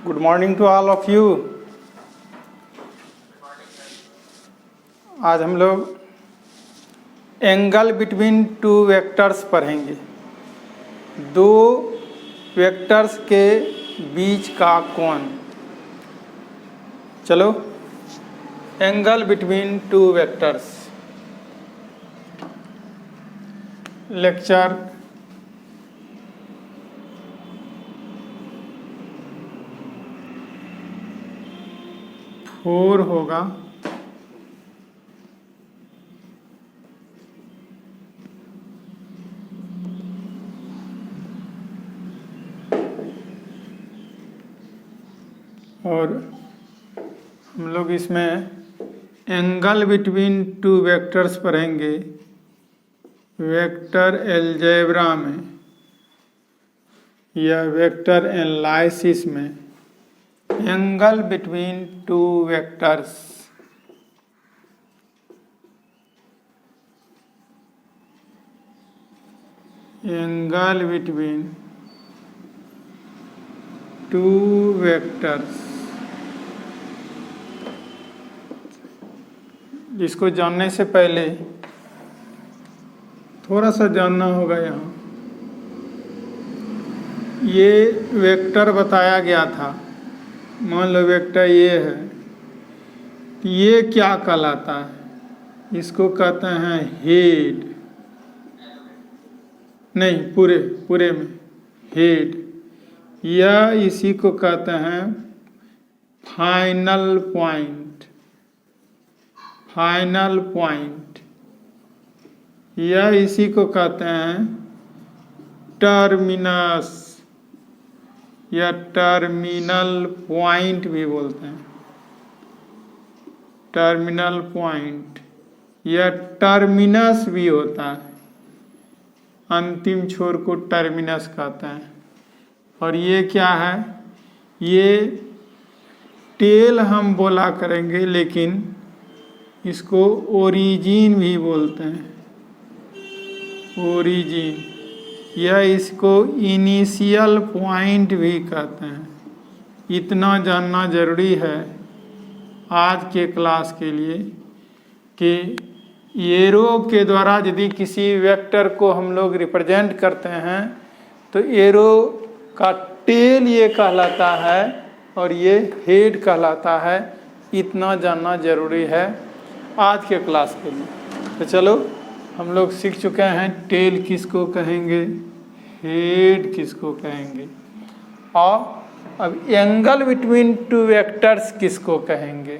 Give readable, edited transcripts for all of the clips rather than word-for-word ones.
Good morning to all of you. आज हम लोग एंगल बिटवीन टू वेक्टर्स पढ़ेंगे। दो वेक्टर्स के बीच का कोण। चलो, angle between two vectors. Lecture 4 होगा। और हम लोग इसमें एंगल बिटवीन टू वेक्टर्स पढ़ेंगे वेक्टर अलजेब्रा में या वेक्टर एनालिसिस में। Angle between two vectors. Angle between two vectors. इसको जानने से पहले थोड़ा सा जानना होगा। यहाँ ये वेक्टर बताया गया था। मान लो वेक्टर ये है, तो ये क्या कहलाता है? इसको कहते हैं हेड। नहीं, पूरे में हेड, या इसी को कहते हैं फाइनल पॉइंट। फाइनल पॉइंट, या इसी को कहते हैं टर्मिनस या टर्मिनल पॉइंट भी बोलते हैं। टर्मिनल पॉइंट या टर्मिनस भी होता है। अंतिम छोर को टर्मिनस कहते हैं। और ये क्या है? ये टेल हम बोला करेंगे, लेकिन इसको ओरिजिन भी बोलते हैं। ओरिजिन, या इसको इनिशियल पॉइंट भी कहते हैं। इतना जानना जरूरी है आज के क्लास के लिए कि एरो के द्वारा यदि किसी वेक्टर को हम लोग रिप्रेजेंट करते हैं तो एरो का टेल ये कहलाता है और ये हेड कहलाता है। इतना जानना जरूरी है आज के क्लास के लिए। तो चलो, हम लोग सीख चुके हैं टेल किसको कहेंगे, हेड किसको कहेंगे, और अब एंगल बिटवीन टू वेक्टर्स किसको कहेंगे।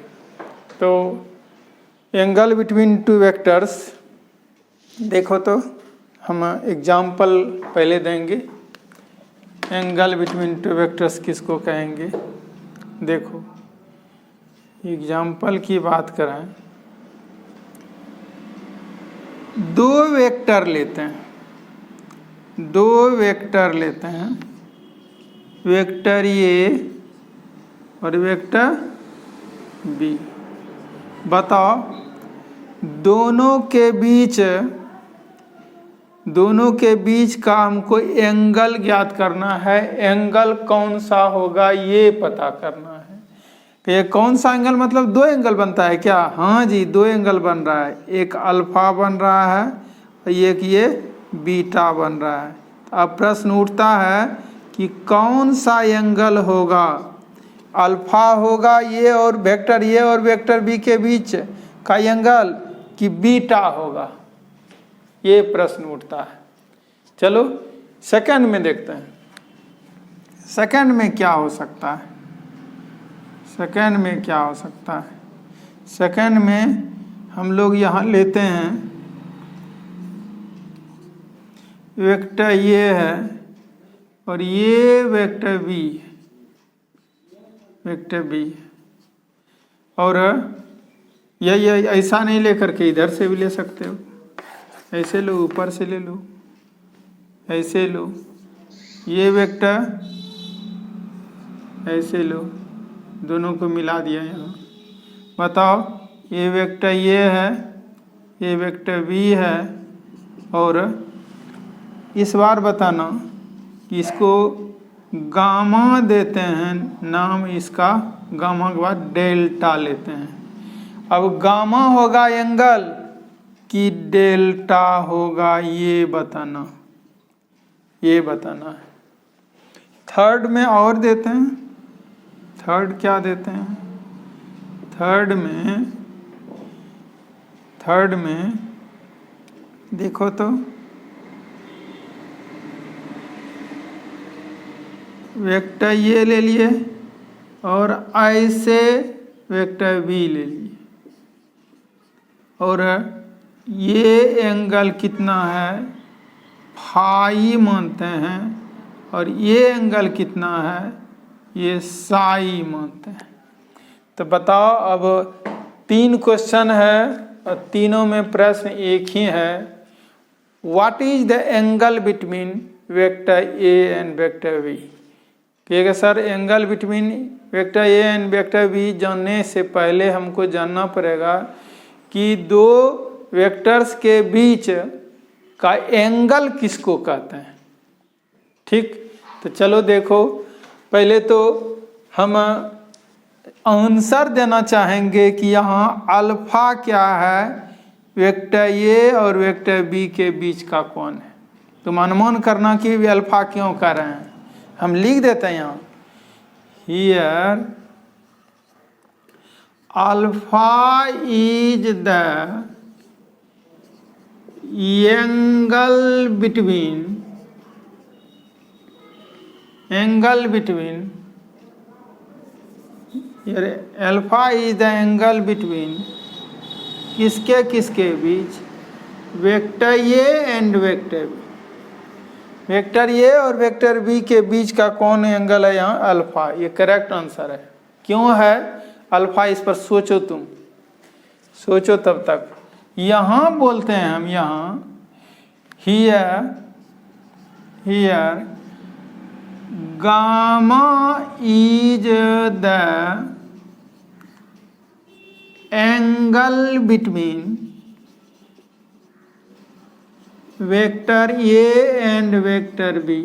तो एंगल बिटवीन टू वेक्टर्स देखो, तो हम एग्जाम्पल पहले देंगे। एंगल बिटवीन टू वेक्टर्स किसको कहेंगे? देखो, एग्जाम्पल की बात करें, दो वेक्टर लेते हैं। वेक्टर ए और वेक्टर बी। बताओ, दोनों के बीच का हमको एंगल ज्ञात करना है। एंगल कौन सा होगा ये पता करना है। ये कौन सा एंगल, मतलब दो एंगल बनता है क्या? हाँ जी, दो एंगल बन रहा है। एक अल्फा बन रहा है और एक ये बीटा बन रहा है। अब प्रश्न उठता है कि कौन सा एंगल होगा? अल्फा होगा ये और वेक्टर बी के बीच का एंगल, कि बीटा होगा? ये प्रश्न उठता है। चलो सेकंड में देखते हैं। सेकंड में क्या हो सकता है? सेकंड में हम लोग यहाँ लेते हैं वेक्टर ये है और ये वेक्टर बी है। और ये ऐसा नहीं लेकर के इधर से भी ले सकते हो। ऐसे लो, ऊपर से ले लो, ऐसे लो। ये वेक्टर ऐसे लो, दोनों को मिला दिया यहाँ। बताओ, ये वेक्टर ये है, ये वेक्टर बी है। और इस बार बताना कि इसको गामा देते हैं, नाम इसका, गामा के बाद डेल्टा लेते हैं। अब गामा होगा एंगल कि डेल्टा होगा, ये बताना है। थर्ड में और देते हैं, थर्ड क्या देते हैं, थर्ड में देखो तो वेक्टर ये ले लिए और ऐसे वेक्टर बी ले लिए, और ये एंगल कितना है, फाई मानते हैं, और ये एंगल कितना है, ये साई मानते हैं। तो बताओ, अब 3 क्वेश्चन है और तीनों में प्रश्न एक ही है। What is the angle between vector A and vector B? कहिएगा sir angle between vector A and vector B जानने से पहले हमको जानना पड़ेगा कि दो वेक्टर्स के बीच का एंगल किसको कहते हैं। ठीक, तो चलो देखो, पहले तो हम आंसर देना चाहेंगे कि यहाँ अल्फा क्या है, वेक्टर ए और वेक्टर बी के बीच का कोण है। तुम अनुमान करना कि वे अल्फा क्यों कर रहे हैं। हम लिख देते हैं यहाँ, here alpha is the angle between alpha is the angle between किसके बीच, vector A and vector B. Vector A और वेक्टर बी के बीच का कौन एंगल है यहाँ, अल्फा। ये करेक्ट आंसर है। क्यों है अल्फा, इस पर सोचो, तुम सोचो तब तक। यहाँ बोलते हैं हम, यहाँ here gamma is the angle between vector A and vector B.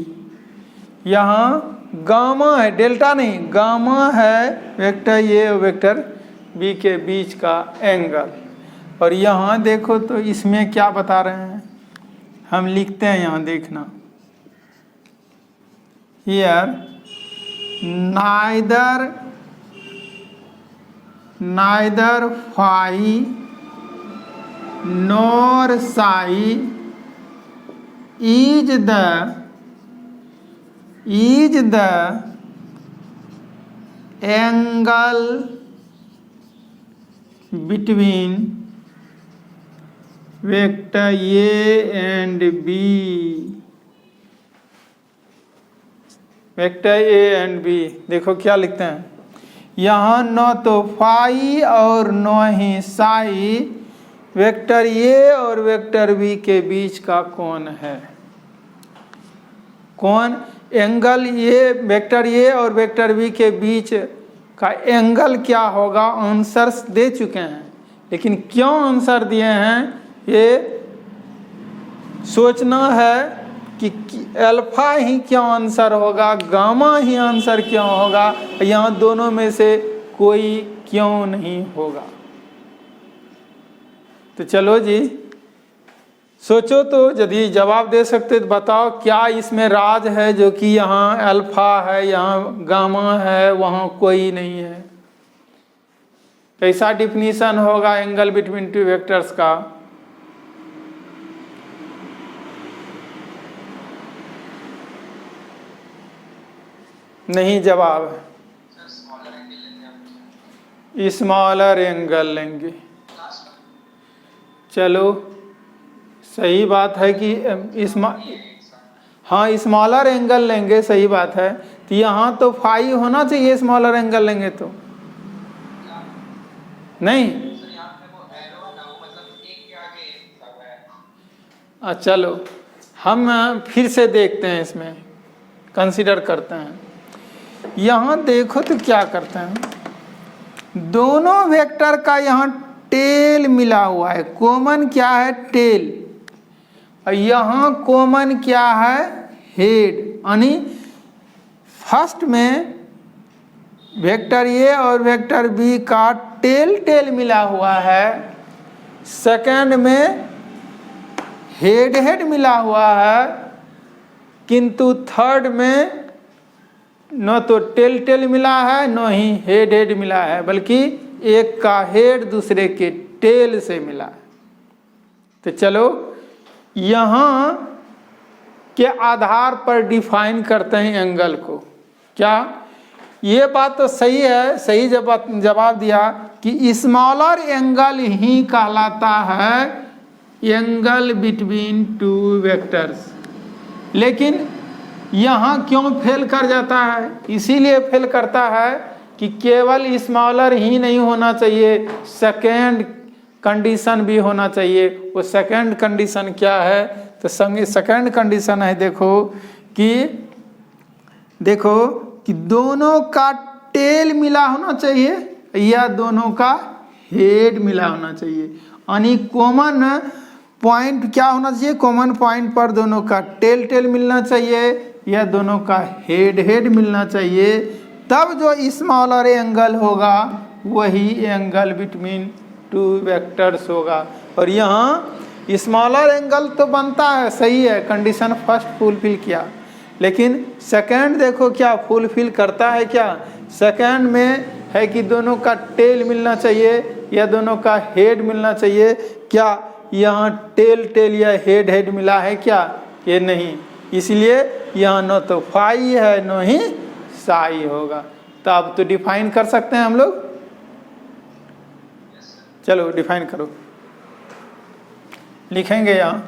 यहाँ गामा है, डेल्टा नहीं, गामा है वेक्टर ए और वेक्टर बी के बीच का एंगल। और यहाँ देखो तो इसमें क्या बता रहे हैं, हम लिखते हैं यहाँ, देखना, here neither phi nor psi is the angle between vector A and B। Vector A and B, देखो क्या लिखते हैं यहाँ, न तो फाई और न ही साई वेक्टर ए और वेक्टर बी के बीच का कोण है। कौन एंगल ये वेक्टर ए और वेक्टर बी के बीच का एंगल क्या होगा, आंसर्स दे चुके हैं, लेकिन क्यों आंसर दिए हैं ये सोचना है कि अल्फा ही क्यों आंसर होगा, गामा ही आंसर क्यों होगा, यहाँ दोनों में से कोई क्यों नहीं होगा। तो चलो जी सोचो, तो यदि जवाब दे सकते तो बताओ क्या इसमें राज है जो कि यहाँ अल्फा है, यहाँ गामा है, वहाँ कोई नहीं है। कैसा डिफिनीशन होगा एंगल बिटवीन टू वेक्टर्स का। नहीं जवाब है, स्मॉलर एंगल लेंगे। चलो सही बात है कि हाँ स्मॉलर एंगल लेंगे, सही बात है। तो यहाँ तो फाई होना चाहिए, स्मॉलर एंगल लेंगे तो नहीं। चलो हम फिर से देखते हैं, इसमें कंसीडर करते हैं। यहाँ देखो तो क्या करते हैं, दोनों वेक्टर का यहाँ टेल मिला हुआ है, कॉमन क्या है टेल, और यहाँ कॉमन क्या है हेड, यानी फर्स्ट में वेक्टर ए और वेक्टर बी का टेल टेल मिला हुआ है, सेकंड में हेड हेड मिला हुआ है, किंतु थर्ड में न तो टेल टेल मिला है न ही हेड हेड मिला है, बल्कि एक का हेड दूसरे के टेल से मिला है। तो चलो यहाँ के आधार पर डिफाइन करते हैं एंगल को। क्या ये बात तो सही है, सही जवाब दिया कि स्मॉलर एंगल ही कहलाता है एंगल बिटवीन टू वेक्टर्स। लेकिन यहाँ क्यों फेल कर जाता है? इसीलिए फेल करता है कि केवल स्मॉलर ही नहीं होना चाहिए, सेकेंड कंडीशन भी होना चाहिए। वो सेकेंड कंडीशन क्या है? तो सेकेंड कंडीशन है देखो कि दोनों का टेल मिला होना चाहिए या दोनों का हेड मिला होना चाहिए। यानी कॉमन पॉइंट क्या होना चाहिए? कॉमन पॉइंट पर दोनों का टेल टेल मिलना चाहिए या दोनों का हेड हेड मिलना चाहिए। तब जो स्मॉलर एंगल होगा वही एंगल बिटवीन टू वेक्टर्स होगा। और यहाँ स्मॉलर एंगल तो बनता है, सही है, कंडीशन फर्स्ट फुलफिल किया, लेकिन सेकंड देखो क्या फुलफिल करता है। क्या सेकंड में है कि दोनों का टेल मिलना चाहिए या दोनों का हेड मिलना चाहिए। क्या यहाँ टेल टेल या हेड हेड मिला है? क्या ये नहीं, इसलिए यहाँ न तो फाई है न ही साई होगा। तो अब तो डिफाइन कर सकते हैं हम लोग। चलो डिफाइन करो, लिखेंगे यहाँ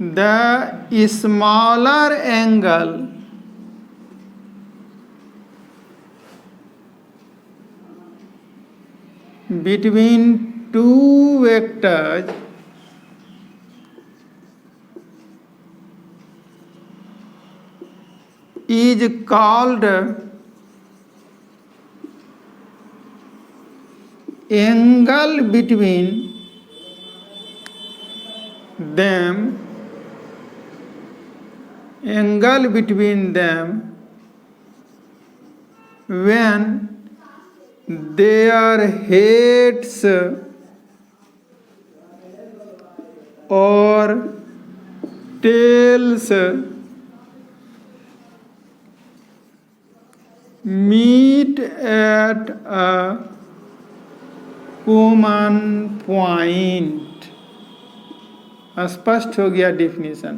the smaller angle between two vectors is called angle between them when their heads or tails meet at a common point। स्पष्ट हो गया डिफिनीशन।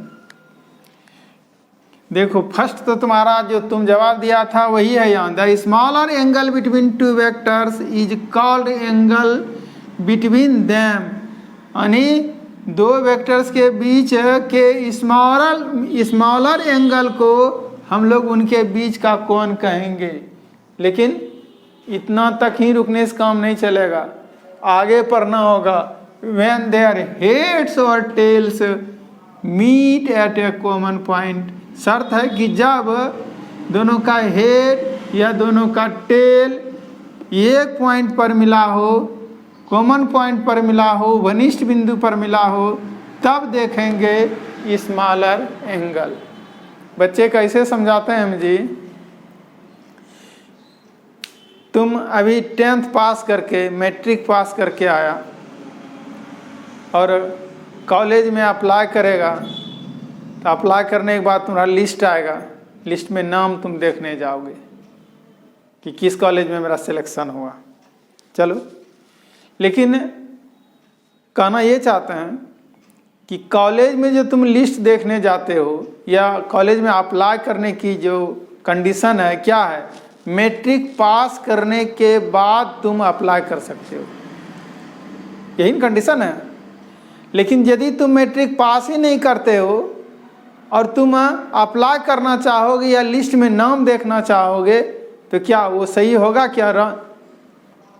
देखो फर्स्ट तो तुम्हारा जो तुम जवाब दिया था वही है यहाँ, the smaller angle between two vectors is called angle between them. यानी दो वेक्टर्स के बीच के स्मॉलर एंगल को हम लोग उनके बीच का कोण कहेंगे। लेकिन इतना तक ही रुकने से काम नहीं चलेगा, आगे पढ़ना होगा। when their heads or tails meet at a common point। शर्त है कि जब दोनों का हेड या दोनों का टेल एक पॉइंट पर मिला हो, कॉमन पॉइंट पर मिला हो, घनिष्ठ बिंदु पर मिला हो, तब देखेंगे स्मॉलर एंगल। बच्चे कैसे समझाते हैं हम जी? तुम अभी 10th पास करके मैट्रिक पास करके आया और कॉलेज में अप्लाई करेगा, तो अप्लाई करने के बाद तुम्हारा लिस्ट आएगा, लिस्ट में नाम तुम देखने जाओगे कि किस कॉलेज में मेरा सिलेक्शन हुआ। चलो, लेकिन कहना ये चाहते हैं कि कॉलेज में जो तुम लिस्ट देखने जाते हो या कॉलेज में अप्लाई करने की जो कंडीशन है क्या है? मैट्रिक पास करने के बाद तुम अप्लाई कर सकते हो, यही कंडीशन है। लेकिन यदि तुम मैट्रिक पास ही नहीं करते हो और तुम अप्लाई करना चाहोगे या लिस्ट में नाम देखना चाहोगे, तो क्या वो सही होगा? क्या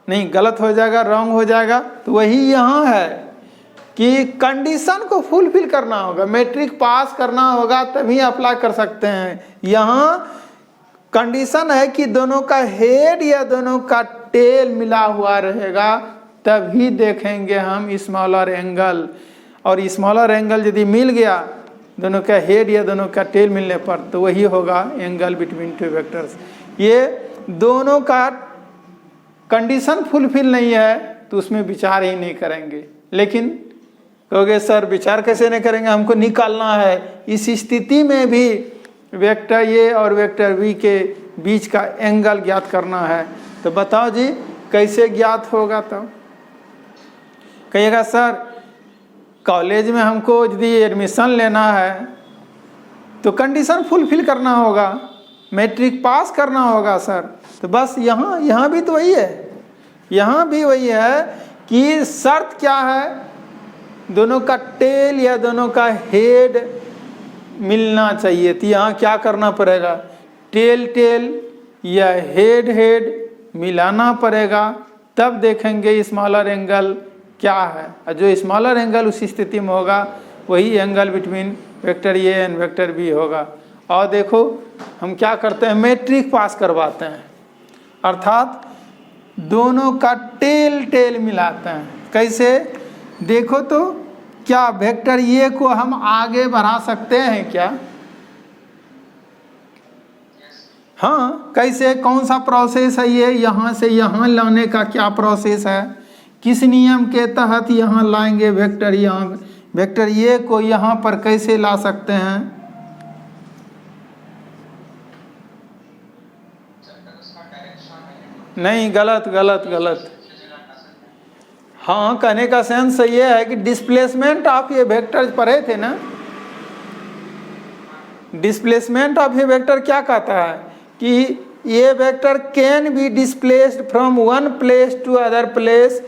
नहीं, गलत हो जाएगा, रॉन्ग हो जाएगा। तो वही यहाँ है कि कंडीशन को फुलफिल करना होगा, मैट्रिक पास करना होगा तभी अप्लाई कर सकते हैं। यहाँ कंडीशन है कि दोनों का हेड या दोनों का टेल मिला हुआ रहेगा, तभी देखेंगे हम स्मॉलर एंगल। और स्मॉलर एंगल यदि मिल गया दोनों का हेड या दोनों का टेल मिलने पर, तो वही होगा एंगल बिटवीन टू वेक्टर्स। ये दोनों का कंडीशन फुलफिल नहीं है तो उसमें विचार ही नहीं करेंगे। लेकिन कहोगे सर विचार कैसे नहीं करेंगे, हमको निकालना है। इस स्थिति में भी वेक्टर ए और वेक्टर बी के बीच का एंगल ज्ञात करना है। तो बताओ जी कैसे ज्ञात होगा? तो कहिएगा सर कॉलेज में हमको यदि एडमिशन लेना है तो कंडीशन फुलफिल करना होगा, मैट्रिक पास करना होगा सर। तो बस यहाँ भी तो वही है, यहाँ भी वही है कि शर्त क्या है, दोनों का टेल या दोनों का हेड मिलना चाहिए। तो यहाँ क्या करना पड़ेगा, टेल टेल या हेड हेड मिलाना पड़ेगा, तब देखेंगे स्मॉलर एंगल क्या है। और जो स्मॉलर एंगल उस स्थिति में होगा वही angle between vector A and vector B होगा। और देखो हम क्या करते हैं, मैट्रिक पास करवाते हैं, अर्थात दोनों का टेल टेल मिलाते हैं। कैसे देखो तो, क्या वेक्टर ए को हम आगे बढ़ा सकते हैं क्या? हाँ, कैसे, कौन सा प्रोसेस है ये, यहाँ से यहाँ लाने का क्या प्रोसेस है, किस नियम के तहत यहाँ लाएंगे वेक्टर, यहाँ वेक्टर ए को यहाँ पर कैसे ला सकते हैं? नहीं, गलत गलत गलत। हाँ, कहने का सेंस ये है कि डिस्प्लेसमेंट ऑफ ये वेक्टर पढ़े थे ना, डिस्प्लेसमेंट ऑफ ये वेक्टर क्या कहता है कि ये vector can be displaced from one place to other place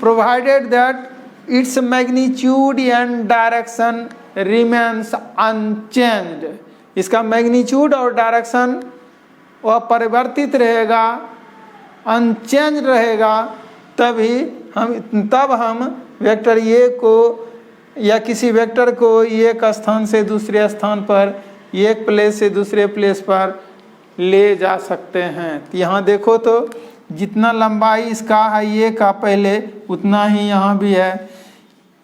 provided that its magnitude and direction remains unchanged. इसका मैग्नीट्यूड और डायरेक्शन वह परिवर्तित रहेगा, अनचेंज रहेगा, तब हम वेक्टर ए को या किसी वेक्टर को एक स्थान से दूसरे स्थान पर, एक प्लेस से दूसरे प्लेस पर ले जा सकते हैं। तो यहाँ देखो तो जितना लंबाई इसका है ये का पहले, उतना ही यहाँ भी है।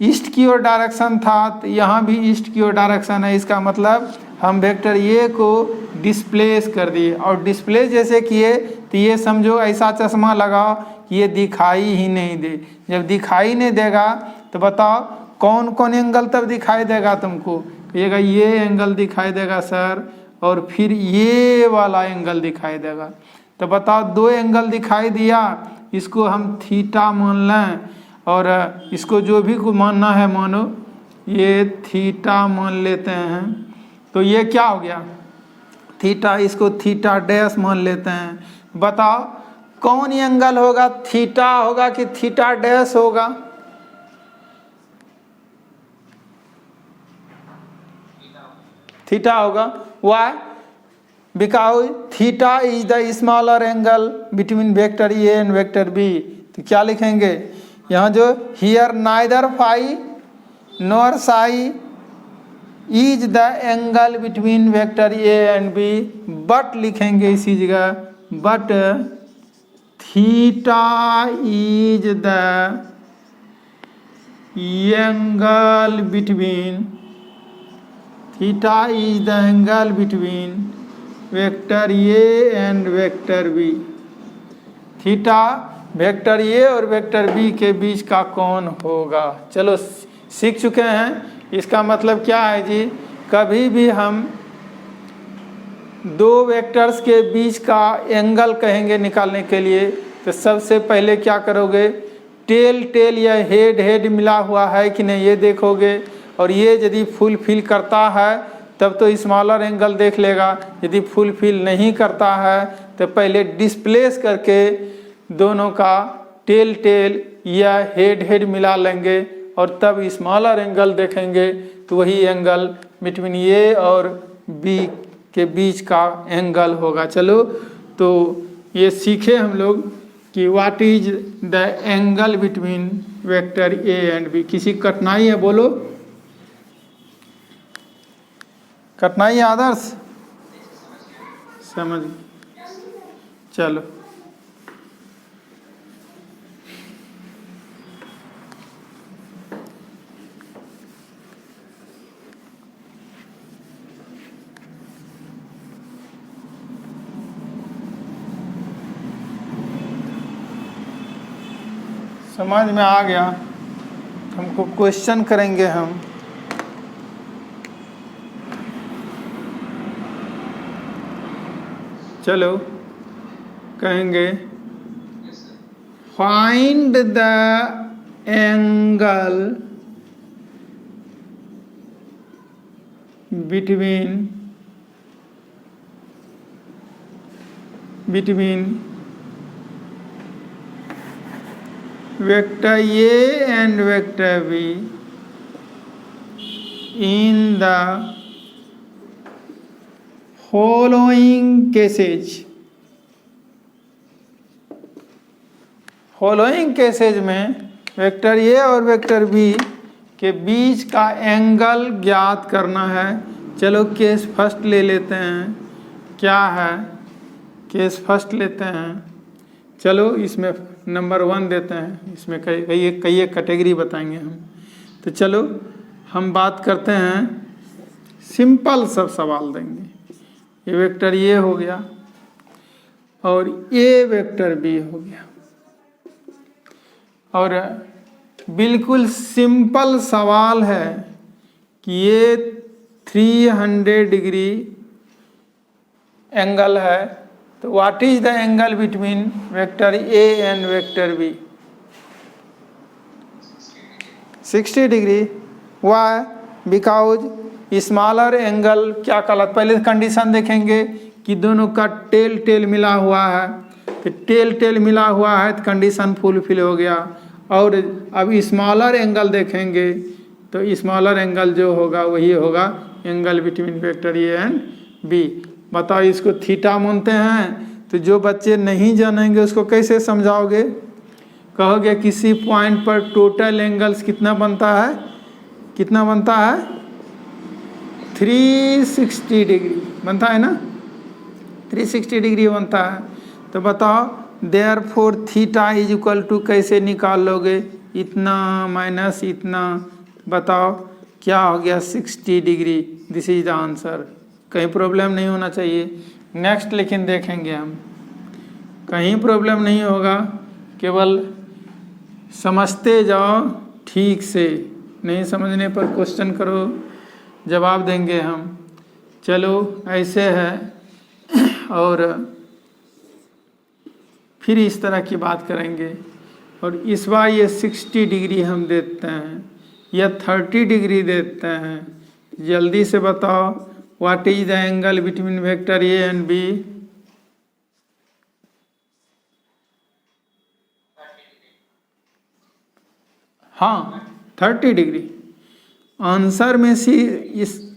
ईस्ट की ओर डायरेक्शन था तो यहाँ भी ईस्ट की ओर डायरेक्शन है। इसका मतलब हम वेक्टर ए को डिस्प्लेस कर दिए, और डिस्प्लेस जैसे किए तो ये समझो ऐसा चश्मा लगाओ कि ये दिखाई ही नहीं दे। जब दिखाई नहीं देगा तो बताओ कौन कौन एंगल तब दिखाई देगा तुमको? कहिएगा ये एंगल दिखाई देगा सर, और फिर ये वाला एंगल दिखाई देगा। तो बताओ दो एंगल दिखाई दिया, इसको हम थीटा मान लें, और इसको जो भी को मानना है मानो, ये थीटा मान लेते हैं। तो ये क्या हो गया थीटा, इसको थीटा डैश मान लेते हैं। बताओ कौन एंगल होगा, थीटा होगा कि थीटा डैश होगा? थीटा होगा। Why? Because theta is the smaller angle between vector A and vector B. तो क्या लिखेंगे यहाँ, जो here neither phi nor psi is the angle between vector A and B, but लिखेंगे इसी जगह, but theta is the angle between, theta is the angle between vector A and vector B. Theta vector A और vector B के बीच का कोण होगा। चलो सीख चुके हैं। इसका मतलब क्या है जी, कभी भी हम दो वेक्टर्स के बीच का एंगल कहेंगे निकालने के लिए, तो सबसे पहले क्या करोगे, टेल टेल या हेड हेड मिला हुआ है कि नहीं ये देखोगे, और ये यदि फुलफिल करता है तब तो स्मॉलर एंगल देख लेगा, यदि फुलफिल नहीं करता है तो पहले डिस्प्लेस करके दोनों का टेल टेल या हेड हेड मिला लेंगे, और तब स्मॉलर एंगल देखेंगे। तो वही एंगल बिटवीन ए और बी के बीच का एंगल होगा। चलो तो ये सीखे हम लोग कि what is the angle between vector A and B. किसी कठिनाई है बोलो? कठिनाई है आदर्श? समझ, चलो समझ में आ गया? हमको क्वेश्चन करेंगे हम। चलो कहेंगे find the angle between vector A and vector B in the following cases। Following cases में वेक्टर ए और वेक्टर बी के बीच का एंगल ज्ञात करना है। चलो केस फर्स्ट ले लेते हैं। क्या है? केस फर्स्ट लेते हैं। चलो इसमें नंबर 1 देते हैं। इसमें कई एक कैटेगरी बताएंगे हम। तो चलो हम बात करते हैं, सिंपल सब सवाल देंगे। ये वेक्टर ए हो गया और ये वेक्टर बी हो गया, और बिल्कुल सिंपल सवाल है कि ये 300 डिग्री एंगल है, तो what is the angle between vector A and vector B? 60 degree. Why? Because smaller angle क्या कहलाता? पहले कंडीशन देखेंगे कि दोनों का टेल मिला हुआ है, तो टेल मिला हुआ है तो कंडीशन फुलफिल हो गया। और अब स्मॉलर एंगल देखेंगे तो स्मॉलर एंगल जो होगा वही होगा angle between vector A and B. बताओ, इसको थीटा मानते हैं, तो जो बच्चे नहीं जानेंगे उसको कैसे समझाओगे? कहोगे किसी पॉइंट पर टोटल एंगल्स कितना बनता है? कितना बनता है? 360 डिग्री बनता है ना, 360 डिग्री बनता है। तो बताओ therefore theta is equal to कैसे निकाल लोगे? इतना माइनस इतना, बताओ क्या हो गया? 60 degree. This is the answer. कहीं प्रॉब्लम नहीं होना चाहिए। नेक्स्ट लेकिन देखेंगे हम, कहीं प्रॉब्लम नहीं होगा, केवल समझते जाओ ठीक से, नहीं समझने पर क्वेश्चन करो, जवाब देंगे हम। चलो ऐसे है। और फिर इस तरह की बात करेंगे। और इस बार ये 60 डिग्री हम देते हैं या 30 डिग्री देते हैं। जल्दी से बताओ what is the angle between vector A and B? हाँ, 30 डिग्री। आंसर में सी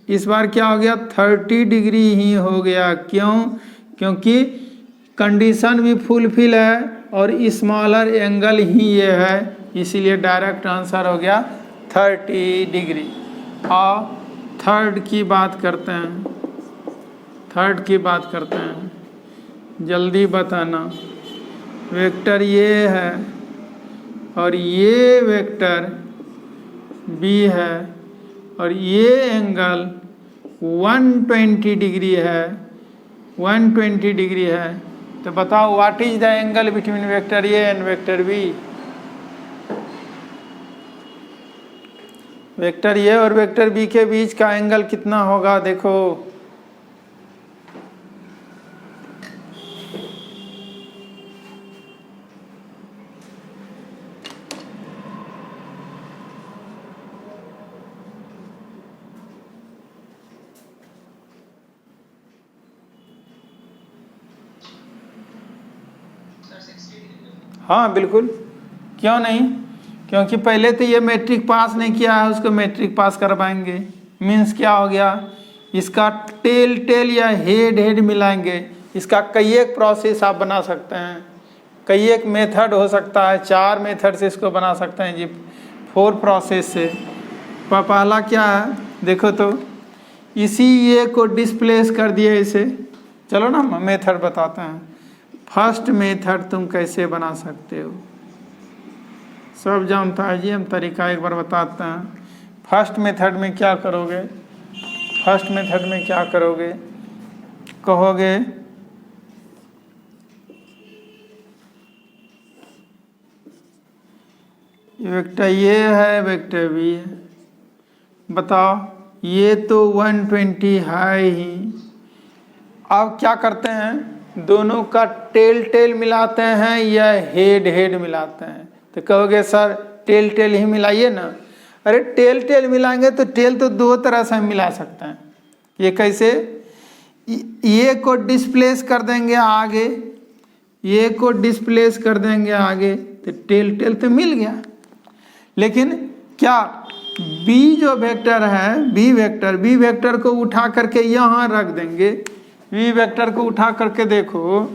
इस बार क्या हो गया? 30 डिग्री ही हो गया। क्यों? क्योंकि कंडीशन भी फुलफिल है और स्मॉलर एंगल ही ये है, इसीलिए डायरेक्ट आंसर हो गया 30 डिग्री। और थर्ड की बात करते हैं। जल्दी बताना। वेक्टर ये है और ये वेक्टर बी है और ये एंगल 120 डिग्री है, 120 डिग्री है। तो बताओ what is the angle between vector A and vector B? Vector A और वेक्टर बी के बीच का एंगल कितना होगा? देखो, हाँ बिल्कुल, क्यों नहीं? क्योंकि पहले तो ये मैट्रिक पास नहीं किया है, उसको मैट्रिक पास करवाएंगे। मीन्स क्या हो गया? इसका टेल या हेड मिलाएंगे। इसका कई एक प्रोसेस आप बना सकते हैं, कई एक मेथड हो सकता है, 4 मेथड से इसको बना सकते हैं जी, 4 प्रोसेस से। पहला क्या है? देखो तो इसी ये को डिस्प्लेस कर दिया इसे। चलो ना मेथड बताते हैं। फर्स्ट मेथड तुम कैसे बना सकते हो, सब जानता है जी, हम तरीका एक बार बताते हैं। फर्स्ट मेथड में क्या करोगे? कहोगे वेक्टर ये है, वेक्टर बी है। बताओ, ये तो 120 है ही। अब क्या करते हैं, दोनों का टेल टेल मिलाते हैं या हेड हेड मिलाते हैं? तो कहोगे सर टेल टेल ही मिलाइए ना। अरे टेल टेल मिलाएंगे तो टेल तो दो तरह से हम मिला सकते हैं। ये कैसे? ये को डिस्प्लेस कर देंगे आगे, ये को डिस्प्लेस कर देंगे आगे, तो टेल टेल तो मिल गया। लेकिन क्या बी जो वेक्टर है, बी वेक्टर को उठा करके यहाँ रख देंगे। बी वेक्टर को उठा करके देखो,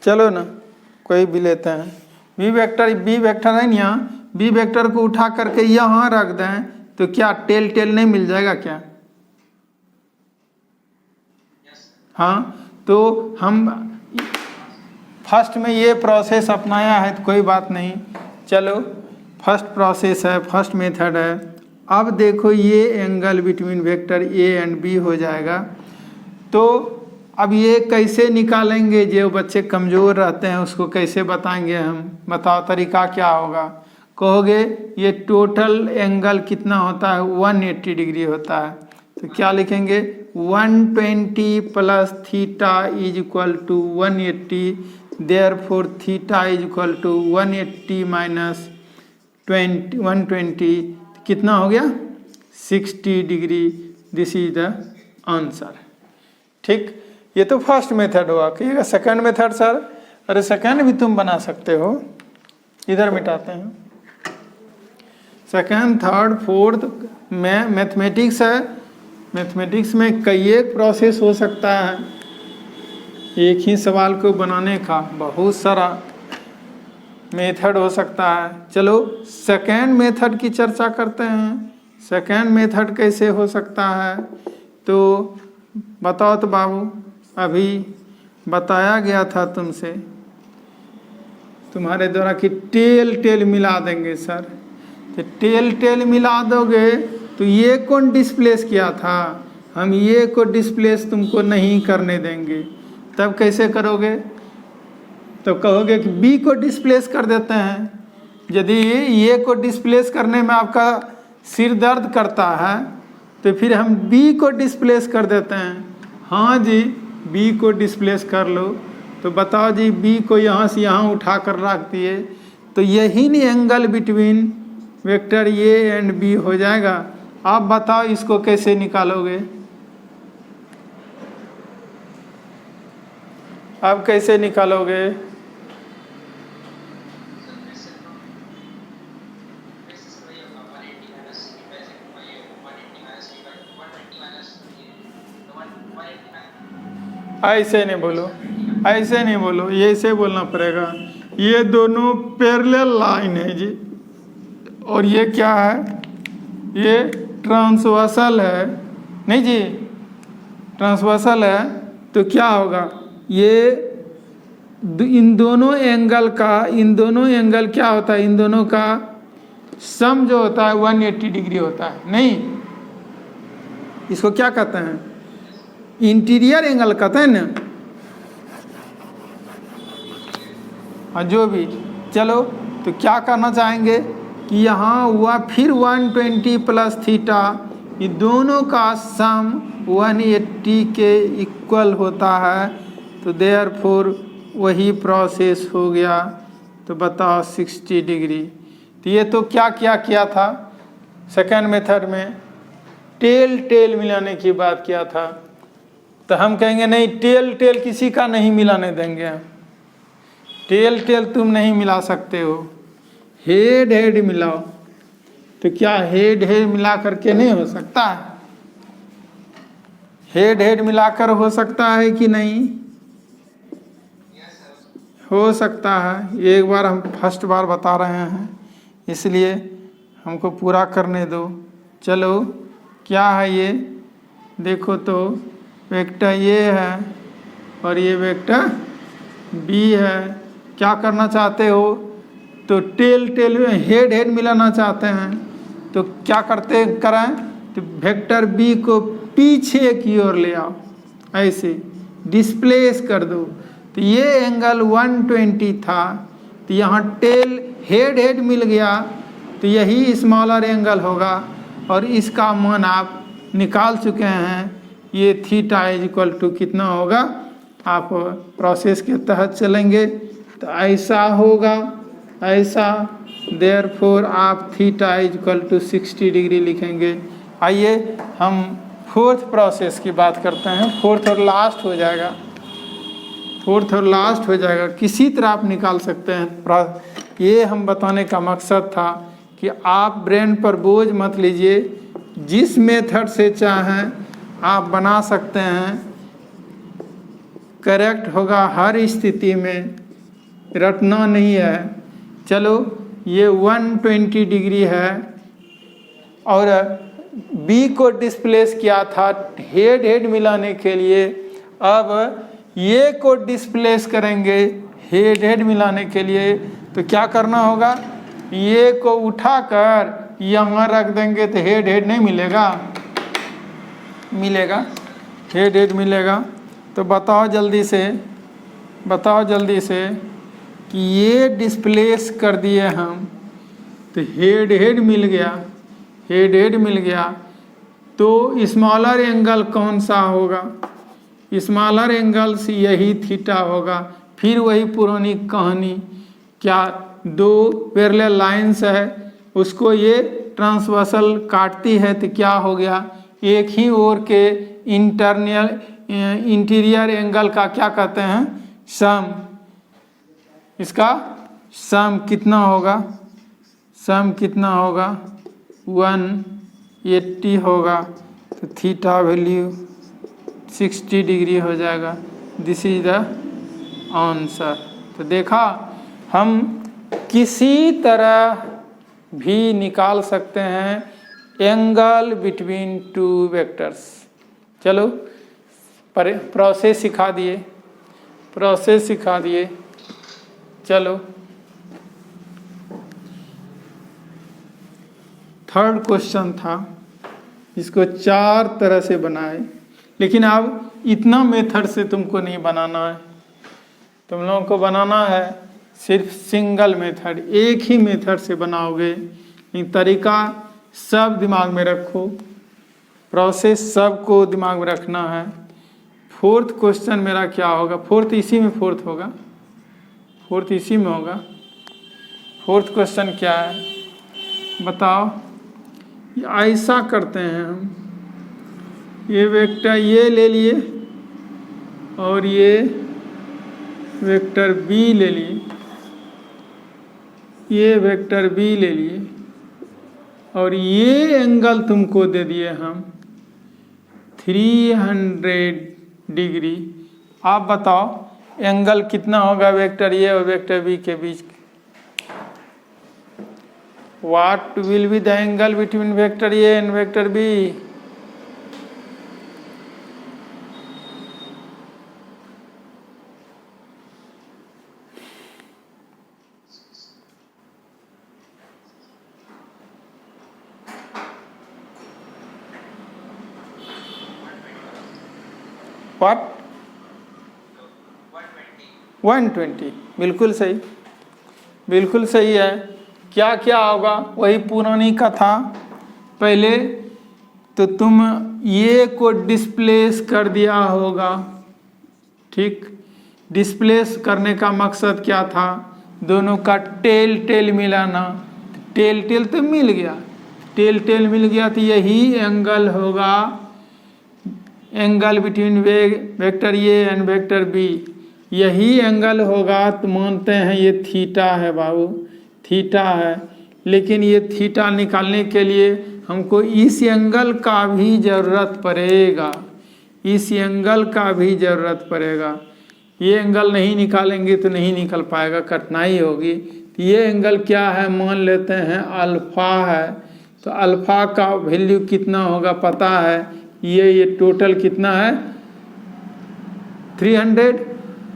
चलो ना कोई भी लेते हैं। बी वेक्टर है ना, यहाँ बी वेक्टर को उठा करके यहाँ रख दें तो क्या टेल टेल नहीं मिल जाएगा क्या? हाँ, तो हम फर्स्ट में ये प्रोसेस अपनाया है तो कोई बात नहीं। चलो फर्स्ट प्रोसेस है, फर्स्ट मेथड है। अब देखो ये angle between vector A and B हो जाएगा। तो अब ये कैसे निकालेंगे? जो बच्चे कमज़ोर रहते हैं उसको कैसे बताएंगे हम? बताओ तरीका क्या होगा? कहोगे ये टोटल एंगल कितना होता है? 180 डिग्री होता है। तो क्या लिखेंगे? 120 plus theta is equal to 180, therefore theta is equal to 180 minus 120 कितना हो गया? 60 degree. This is the answer. ठीक, ये तो फर्स्ट मेथड हुआ। कहिएगा सेकंड मेथड सर? अरे सेकंड भी तुम बना सकते हो, इधर मिटाते हैं। सेकंड, थर्ड, फोर्थ में मैथमेटिक्स है। मैथमेटिक्स में कई एक प्रोसेस हो सकता है एक ही सवाल को बनाने का, बहुत सारा मेथड हो सकता है। चलो सेकेंड मेथड की चर्चा करते हैं। सेकेंड मेथड कैसे हो सकता है? तो बताओ तो बाबू, अभी बताया गया था तुमसे, तुम्हारे द्वारा कि टेल टेल मिला देंगे सर। तो टेल टेल मिला दोगे तो ये कौन डिस्प्लेस किया था? हम ये को डिस्प्लेस तुमको नहीं करने देंगे। तब कैसे करोगे? तो कहोगे कि बी को डिस्प्लेस कर देते हैं। यदि ये को डिस्प्लेस करने में आपका सिर दर्द करता है तो फिर हम बी को डिस्प्लेस कर देते हैं। हाँ जी, बी को डिस्प्लेस कर लो। तो बताओ जी, बी को यहाँ से यहाँ उठा कर रख दिए तो यही नहीं angle between vector A and B हो जाएगा। आप बताओ इसको कैसे निकालोगे? आप कैसे निकालोगे? ऐसे नहीं बोलो, ऐसे नहीं बोलो, ये ऐसे बोलना पड़ेगा। ये दोनों पैरेलल लाइन है जी, और ये क्या है? ये ट्रांसवर्सल है। नहीं जी, ट्रांसवर्सल है तो क्या होगा? ये इन दोनों एंगल क्या होता है? इन दोनों का सम जो होता है 180 डिग्री होता है। नहीं, इसको क्या कहते हैं? इंटीरियर एंगल कहते हैं ना। और जो भी, चलो तो क्या करना चाहेंगे कि यहाँ हुआ फिर 120 प्लस थीटा, ये दोनों का सम 180 के इक्वल होता है। तो देयरफॉर वही प्रोसेस हो गया। तो बताओ 60 डिग्री। तो ये तो क्या था सेकेंड मेथड में? टेल टेल मिलाने की बात किया था। तो हम कहेंगे नहीं, टेल टेल किसी का नहीं मिलाने देंगे। टेल टेल तुम नहीं मिला सकते हो, हेड हेड मिलाओ। तो क्या हेड हेड मिला करके नहीं हो सकता? हेड हेड मिलाकर हो सकता है कि नहीं? हो सकता है। एक बार हम फर्स्ट बार बता रहे हैं इसलिए हमको पूरा करने दो। चलो क्या है ये देखो। तो वेक्टर ये है और ये वेक्टर बी है। क्या करना चाहते हो? तो टेल टेल में हेड हेड मिलाना चाहते हैं। तो क्या करें? तो वेक्टर बी को पीछे की ओर ले आओ, ऐसे डिस्प्लेस कर दो। तो ये एंगल 120 था, तो यहाँ टेल हेड मिल गया, तो यही स्मॉलर एंगल होगा और इसका मान आप निकाल चुके हैं। ये थीटा इज इक्वल टू कितना होगा, आप प्रोसेस के तहत चलेंगे तो ऐसा होगा, ऐसा। देयरफॉर आप theta is equal to 60 degree लिखेंगे। आइए हम फोर्थ प्रोसेस की बात करते हैं। फोर्थ और लास्ट हो जाएगा, फोर्थ और लास्ट हो जाएगा, किसी तरह आप निकाल सकते हैं। ये हम बताने का मकसद था कि आप ब्रेन पर बोझ मत लीजिए, जिस मेथड से चाहें आप बना सकते हैं, करेक्ट होगा हर स्थिति में, रटना नहीं है। चलो ये 120 डिग्री है और बी को डिस्प्लेस किया था हेड मिलाने के लिए। अब ये को डिस्प्लेस करेंगे हेड मिलाने के लिए, तो क्या करना होगा, ये को उठाकर यहाँ रख देंगे तो हेड नहीं मिलेगा, मिलेगा हेड मिलेगा। तो बताओ जल्दी से, बताओ जल्दी से कि ये डिस्प्लेस कर दिए हम तो हेड मिल गया, हेड मिल गया। तो स्मॉलर एंगल कौन सा होगा, स्मॉलर एंगल से यही थीटा होगा। फिर वही पुरानी कहानी, क्या दो पैरेलल लाइंस है, उसको ये ट्रांसवर्सल काटती है तो क्या हो गया, एक ही ओर के इंटीरियर एंगल का क्या कहते हैं, सम। इसका सम कितना होगा, सम कितना होगा 180 होगा, तो थीटा वैल्यू 60 डिग्री हो जाएगा। This is the answer. तो देखा, हम किसी तरह भी निकाल सकते हैं एंगल बिटवीन टू वेक्टर्स। चलो प्रोसेस सिखा दिए, प्रोसेस सिखा दिए। चलो थर्ड क्वेश्चन था, इसको 4 तरह से बनाए, लेकिन अब इतना मेथड से तुमको नहीं बनाना है, तुम लोगों को बनाना है सिर्फ सिंगल मेथड, एक ही मेथड से बनाओगे। लेकिन तरीका सब दिमाग में रखो, प्रोसेस सबको दिमाग में रखना है। फोर्थ क्वेश्चन मेरा क्या होगा, फोर्थ इसी में फोर्थ होगा, फोर्थ इसी में होगा। फोर्थ क्वेश्चन क्या है बताओ। ऐसा करते हैं हम, ये वेक्टर ये ले लिए और ये वेक्टर बी ले लिए, ये वेक्टर बी ले लिए और ये एंगल तुमको दे दिए हम 300 डिग्री। आप बताओ एंगल कितना होगा वेक्टर ए और वेक्टर बी के बीच। What will be the angle between vector A and vector B. What 120, बिल्कुल सही, बिल्कुल सही है। क्या क्या होगा, वही पुरानी कथा। पहले तो तुम ये को डिस्प्लेस कर दिया होगा, ठीक। डिस्प्लेस करने का मकसद क्या था, दोनों का टेल मिलाना। टेल तो मिल गया, टेल मिल गया, तो यही एंगल होगा, angle between vector A and vector B, यही एंगल होगा। तो मानते हैं ये थीटा है बाबू, थीटा है। लेकिन ये थीटा निकालने के लिए हमको इस एंगल का भी ज़रूरत पड़ेगा, इस एंगल का भी ज़रूरत पड़ेगा। ये एंगल नहीं निकालेंगे तो नहीं निकल पाएगा, कठिनाई होगी। तो ये एंगल क्या है, मान लेते हैं अल्फ़ा है। तो अल्फ़ा का वैल्यू कितना होगा पता है, ये टोटल कितना है 300।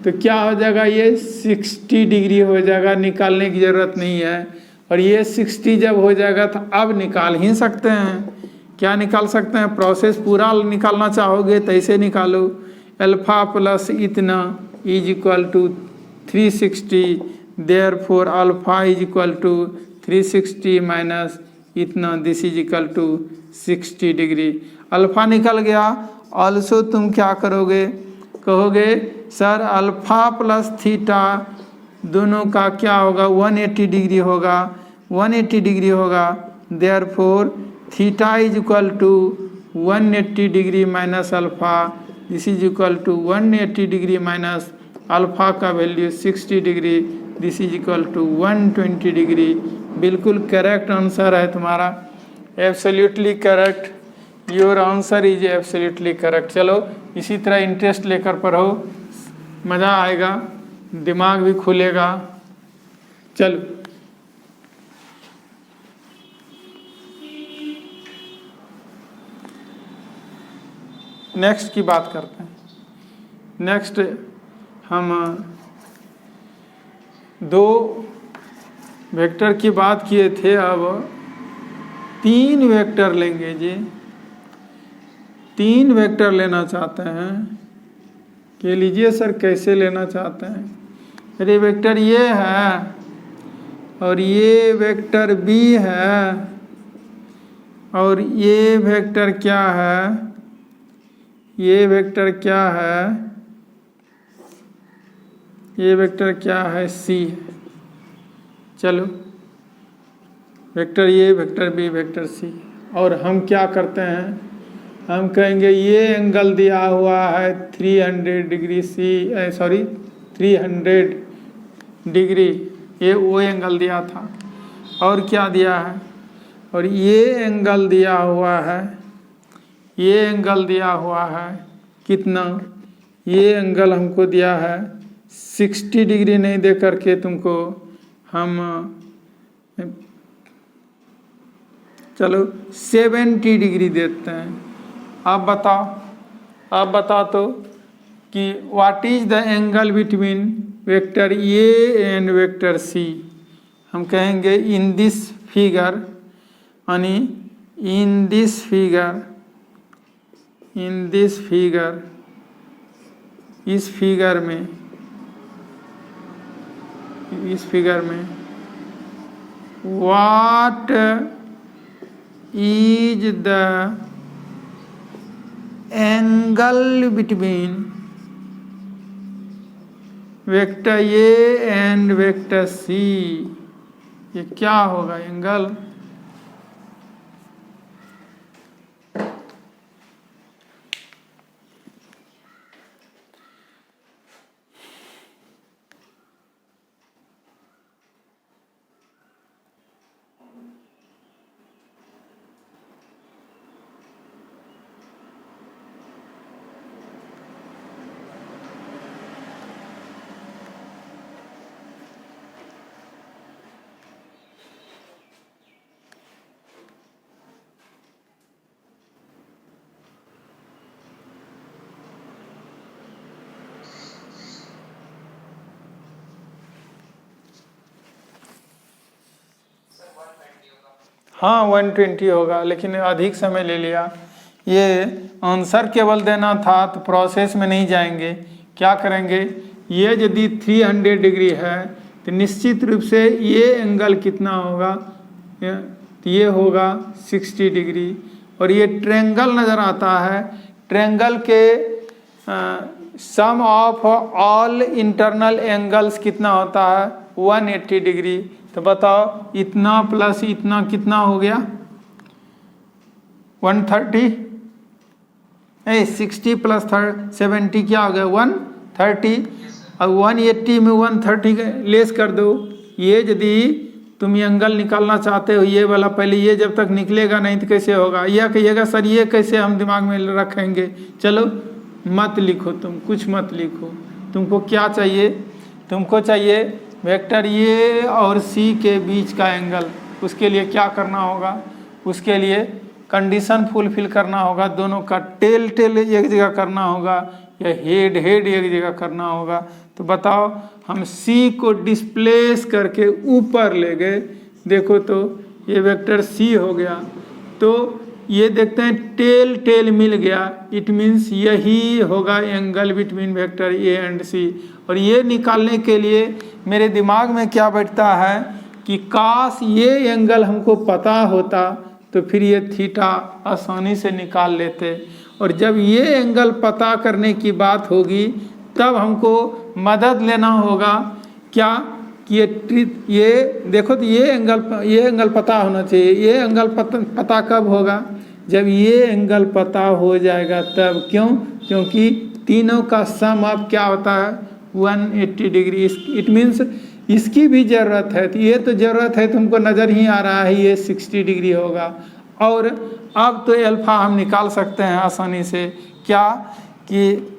तो क्या हो जाएगा, ये 60 डिग्री हो जाएगा, निकालने की ज़रूरत नहीं है। और ये 60 जब हो जाएगा तो अब निकाल ही सकते हैं, क्या निकाल सकते हैं, प्रोसेस पूरा निकालना चाहोगे तो ऐसे निकालो, अल्फा प्लस इतना is equal to 360, therefore alpha is equal to 360 minus इतना, this is equal to 60 degree. Alpha निकल गया। ऑल्सो तुम क्या करोगे, कहोगे सर अल्फा प्लस थीटा दोनों का क्या होगा, 180 डिग्री होगा, 180 डिग्री होगा, therefore theta is equal to 180 degree minus alpha, this is equal to 180 degree minus alpha का value 60 degree, this is equal to 120 degree. बिल्कुल करेक्ट आंसर है तुम्हारा, absolutely correct, your answer is absolutely correct. चलो इसी तरह interest लेकर पढ़ो, मज़ा आएगा, दिमाग भी खुलेगा। चलो नेक्स्ट की बात करते हैं। नेक्स्ट हम दो वेक्टर की बात किए थे, अब 3 वेक्टर लेंगे जी। 3 वेक्टर लेना चाहते हैं, कह लीजिए सर कैसे लेना चाहते हैं। अरे वेक्टर ये है और ये वेक्टर बी है और ये वेक्टर क्या है, ये वेक्टर क्या है, ये वेक्टर क्या है, सी है। चलो वेक्टर ये, वेक्टर बी, वेक्टर सी। और हम क्या करते हैं, हम कहेंगे ये एंगल दिया हुआ है 300 डिग्री सी, 300 डिग्री, ये वो एंगल दिया था। और क्या दिया है, और ये एंगल दिया हुआ है, ये एंगल दिया हुआ है कितना, ये एंगल हमको दिया है 60 डिग्री नहीं दे करके तुमको हम चलो 70 डिग्री देते हैं। अब बताओ तो कि what is the angle between vector A and vector C. हम कहेंगे इन दिस फिगर, यानी इन दिस फिगर, इस फिगर में what is the angle between vector A and vector C, ये क्या होगा एंगल। हाँ 120 होगा, लेकिन अधिक समय ले लिया। ये आंसर केवल देना था तो प्रोसेस में नहीं जाएंगे। क्या करेंगे, ये यदि 300 डिग्री है तो निश्चित रूप से ये एंगल कितना होगा, ये होगा 60 डिग्री। और ये ट्रायंगल नज़र आता है, ट्रायंगल के sum of all internal angles कितना होता है 180 डिग्री। तो बताओ इतना प्लस इतना कितना हो गया 130, 60 प्लस 70 क्या हो गया 130, और 180 में 130 लेस कर दो। ये यदि तुम एंगल निकालना चाहते हो ये वाला, पहले ये जब तक निकलेगा नहीं तो कैसे होगा। यह कहिएगा सर ये कैसे हम दिमाग में रखेंगे। चलो मत लिखो, तुम कुछ मत लिखो। तुमको क्या चाहिए, तुमको चाहिए वेक्टर ए और सी के बीच का एंगल। उसके लिए क्या करना होगा, उसके लिए कंडीशन फुलफिल करना होगा। दोनों का टेल एक जगह करना होगा या हेड एक जगह करना होगा। तो बताओ हम सी को डिस्प्लेस करके ऊपर ले गए, देखो तो ये वेक्टर सी हो गया। तो ये देखते हैं टेल टेल मिल गया, इट मीन्स यही होगा angle between vector A and C. और ये निकालने के लिए मेरे दिमाग में क्या बैठता है कि काश ये एंगल हमको पता होता तो फिर ये थीटा आसानी से निकाल लेते। और जब ये एंगल पता करने की बात होगी तब हमको मदद लेना होगा क्या कि ये देखो, तो ये एंगल पता होना चाहिए। ये एंगल पता कब होगा? जब ये एंगल पता हो जाएगा तब। क्यों? क्योंकि तीनों का सम अब क्या होता है 180 डिग्री। इट मीन्स इसकी भी ज़रूरत है, तो ये तो ज़रूरत है तुमको नज़र ही आ रहा है ये 60 डिग्री होगा। और अब तो अल्फ़ा हम निकाल सकते हैं आसानी से, क्या कि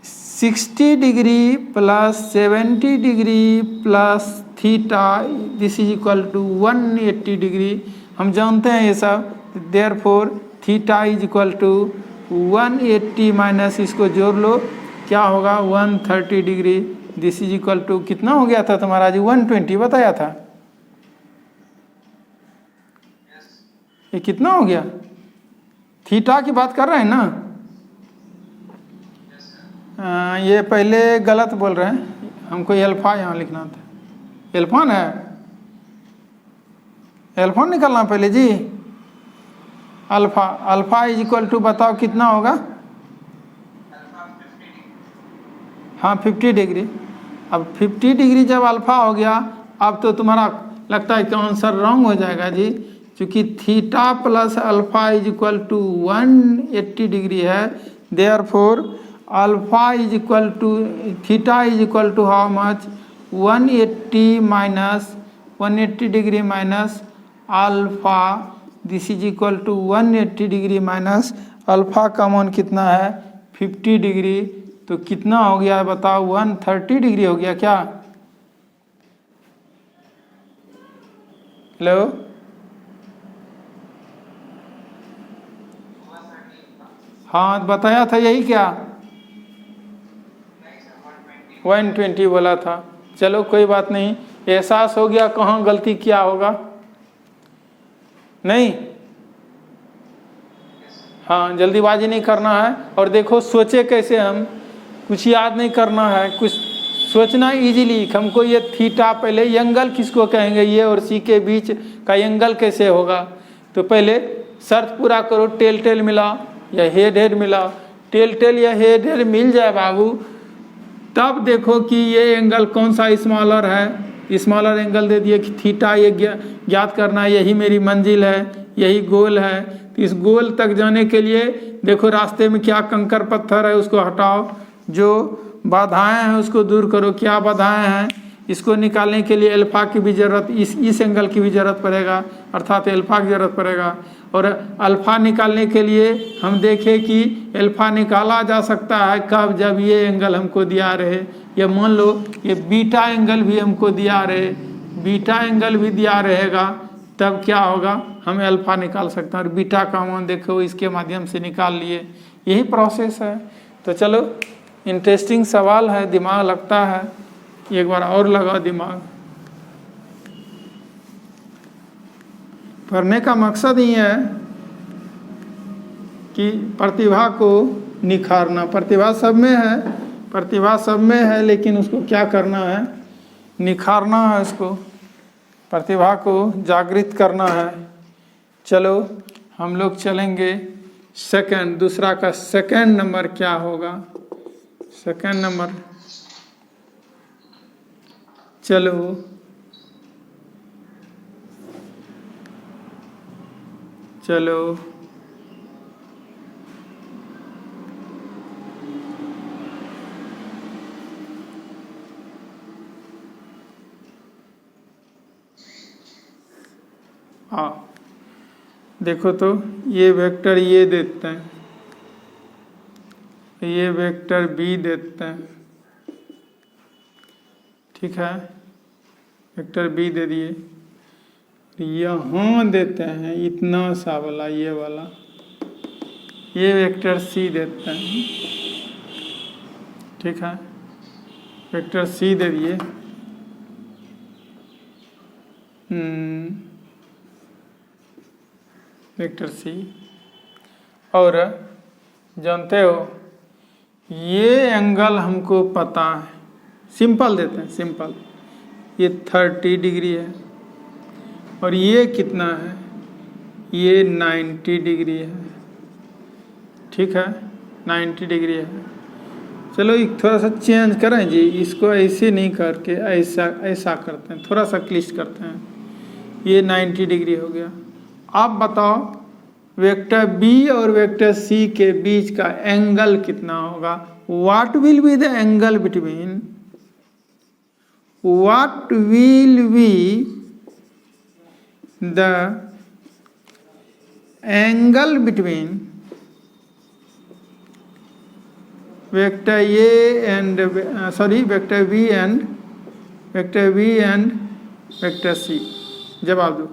60 degree plus 70 degree plus theta this is equal to 180 degree. हम जानते हैं ये सब, therefore theta is equal to 180 minus इसको जोड़ लो, क्या होगा 130 degree. This is equal to कितना हो गया था तुम्हारा जी? 120 बताया था। ये कितना हो गया? थीटा की बात कर रहे हैं ना? ये पहले गलत बोल रहे हैं, हमको अल्फा यहाँ लिखना था। अल्फा है, अल्फा निकालना पहले जी। अल्फा इज इक्वल टू बताओ कितना होगा? हाँ 50 डिग्री। अब 50 डिग्री जब अल्फा हो गया, अब तो तुम्हारा लगता है कि आंसर रॉन्ग हो जाएगा जी, क्योंकि theta plus alpha is equal to 180 degree है। Therefore alpha is equal to theta is equal to how much? 180 minus 180 degree minus alpha, this is equal to 180 degree minus alpha का मान कितना है 50 degree. तो कितना हो गया बताओ? 130 डिग्री हो गया क्या? हेलो, हाँ बताया था यही क्या? 120 बोला था। चलो कोई बात नहीं, एहसास हो गया कहाँ गलती किया होगा। नहीं, हाँ जल्दीबाजी नहीं करना है। और देखो सोचे कैसे, हम कुछ याद नहीं करना है, कुछ सोचना इजीली। हमको ये थीटा पहले एंगल किसको कहेंगे, ये और सी के बीच का एंगल कैसे होगा? तो पहले शर्त पूरा करो, टेल टेल मिला या हेड हेड मिला। टेल टेल या हेड हेड मिल जाए बाबू, तब देखो कि ये एंगल कौन सा स्मॉलर है। स्मॉलर एंगल दे दिए कि थीटा, ये ज्ञात करना है, यही मेरी मंजिल है, यही गोल है। तो इस गोल तक जाने के लिए देखो रास्ते में क्या कंकर पत्थर है उसको हटाओ, जो बाधाएं हैं उसको दूर करो। क्या बाधाएं हैं? इसको निकालने के लिए अल्फा की भी ज़रूरत, इस एंगल की भी ज़रूरत पड़ेगा, अर्थात अल्फा की ज़रूरत पड़ेगा। और अल्फा निकालने के लिए हम देखें कि अल्फा निकाला जा सकता है कब? जब ये एंगल हमको दिया रहे, या मान लो ये बीटा एंगल भी हमको दिया रहे, बीटा एंगल भी दिया रहेगा, तब क्या होगा? हम अल्फा निकाल सकते हैं। और बीटा का मान देखो इसके माध्यम से निकाल लिए, यही प्रोसेस है। तो चलो, इंटरेस्टिंग सवाल है, दिमाग लगता है, एक बार और लगा दिमाग। पढ़ने का मकसद ही है कि प्रतिभा को निखारना। प्रतिभा सब में है, प्रतिभा सब में है, लेकिन उसको क्या करना है? निखारना है उसको, प्रतिभा को जागृत करना है। चलो हम लोग चलेंगे सेकंड, दूसरा का सेकंड नंबर क्या होगा? सेकंड नंबर, चलो चलो हाँ, देखो तो ये वेक्टर ये देते हैं, ये वेक्टर बी देते हैं, ठीक है, वेक्टर बी दे दिए। यहाँ देते हैं इतना सा वाला, ये वाला, ये वेक्टर सी देते हैं, ठीक है, वेक्टर सी दे दिए। वेक्टर सी, और जानते हो ये एंगल हमको पता है, सिंपल देते हैं, सिंपल, ये 30 डिग्री है और ये कितना है, ये 90 डिग्री है, ठीक है, 90 डिग्री है। चलो एक थोड़ा सा चेंज करें जी, इसको ऐसे नहीं करके ऐसा ऐसा करते हैं, थोड़ा सा क्लिष्ट करते हैं। ये 90 डिग्री हो गया। आप बताओ वेक्टर बी और वेक्टर सी के बीच का एंगल कितना होगा? What will be the angle between, what will be the angle between vector A and vector B and vector C? जवाब दो।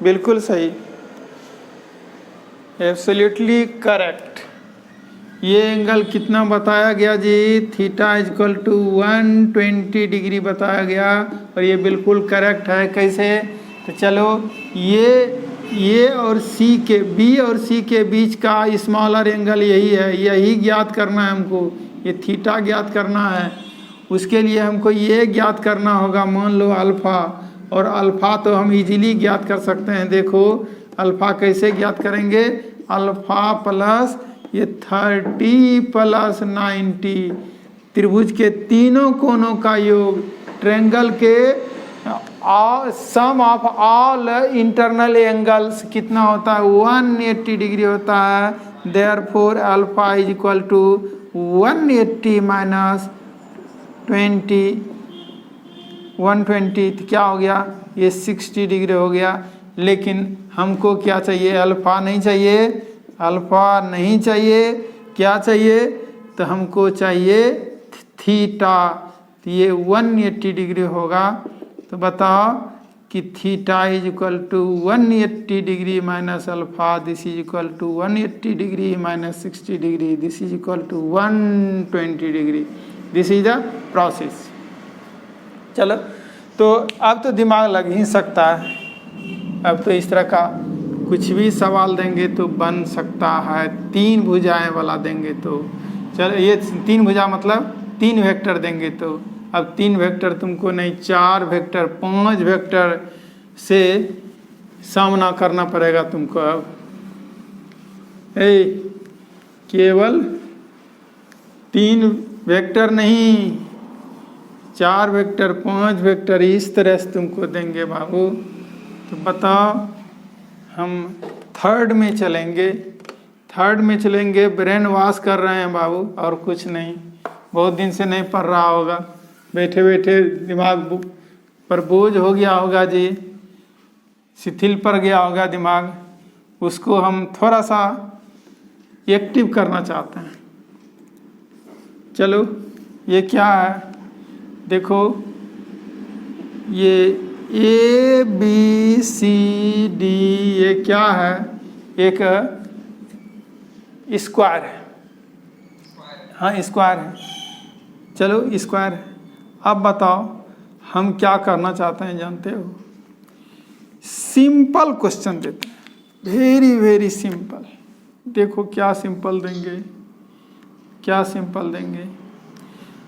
बिल्कुल सही, एब्सोल्युटली करेक्ट। ये एंगल कितना बताया गया जी? थीटा इक्वल टू 120 डिग्री बताया गया और ये बिल्कुल करेक्ट है। कैसे? तो चलो ये और सी के, बी और सी के बीच का स्मॉलर एंगल यही है, यही ज्ञात करना है हमको। ये थीटा ज्ञात करना है, उसके लिए हमको ये ज्ञात करना होगा, मान लो अल्फ़ा, और अल्फ़ा तो हम इजीली ज्ञात कर सकते हैं। देखो अल्फ़ा कैसे ज्ञात करेंगे? अल्फ़ा प्लस ये 30 प्लस 90, त्रिभुज के तीनों कोनों का योग, ट्रायंगल के sum of all internal angles कितना होता है? 180 डिग्री होता है। Therefore alpha is equal to 180 minus 120, तो क्या हो गया? ये 60 डिग्री हो गया। लेकिन हमको क्या चाहिए? अल्फ़ा नहीं चाहिए, अल्फ़ा नहीं चाहिए, क्या चाहिए? तो हमको चाहिए थीटा। तो ये 180 डिग्री होगा। तो बताओ कि theta is equal to 180 degree minus alpha, this is equal to 180 degree minus 60 degree, this is equal to 120 degree. This is the process. चलो, तो अब तो दिमाग लग ही सकता है। अब तो इस तरह का कुछ भी सवाल देंगे तो बन सकता है। 3 भुजाएं वाला देंगे तो चलो, ये 3 भुजा मतलब 3 वेक्टर देंगे तो अब 3 वेक्टर तुमको नहीं, 4 वेक्टर 5 वेक्टर से सामना करना पड़ेगा तुमको। अब केवल 3 वेक्टर नहीं, 4 वेक्टर 5 वेक्टर इस तरह से तुमको देंगे बाबू। तो बताओ, हम थर्ड में चलेंगे, थर्ड में चलेंगे। ब्रेन वॉश कर रहे हैं बाबू, और कुछ नहीं। बहुत दिन से नहीं पढ़ रहा होगा, बैठे बैठे दिमाग पर बोझ हो गया होगा जी, शिथिल पड़ गया होगा दिमाग, उसको हम थोड़ा सा एक्टिव करना चाहते हैं। चलो, ये क्या है? देखो, ये ए बी सी डी, ये क्या है? एक स्क्वायर है। हाँ, स्क्वायर है। चलो, स्क्वायर है। अब बताओ हम क्या करना चाहते हैं, जानते हो? सिंपल क्वेश्चन देते हैं, वेरी वेरी सिंपल। देखो क्या सिंपल देंगे, क्या सिंपल देंगे।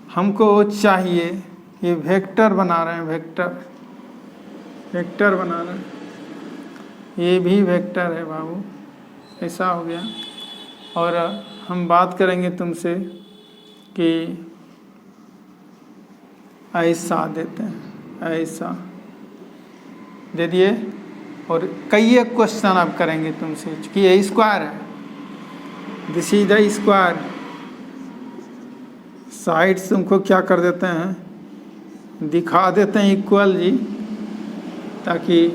हमको चाहिए, ये वेक्टर बना रहे हैं, वेक्टर बना रहे हैं, ये भी वेक्टर है बाबू, ऐसा हो गया। और हम बात करेंगे तुमसे कि ऐसा देते हैं, ऐसा दे दिए, और कई एक क्वेश्चन अब करेंगे तुमसे कि ये स्क्वायर है, this is the square. Sides तुमको क्या कर देते हैं, दिखा देते हैं इक्वल जी, ताकि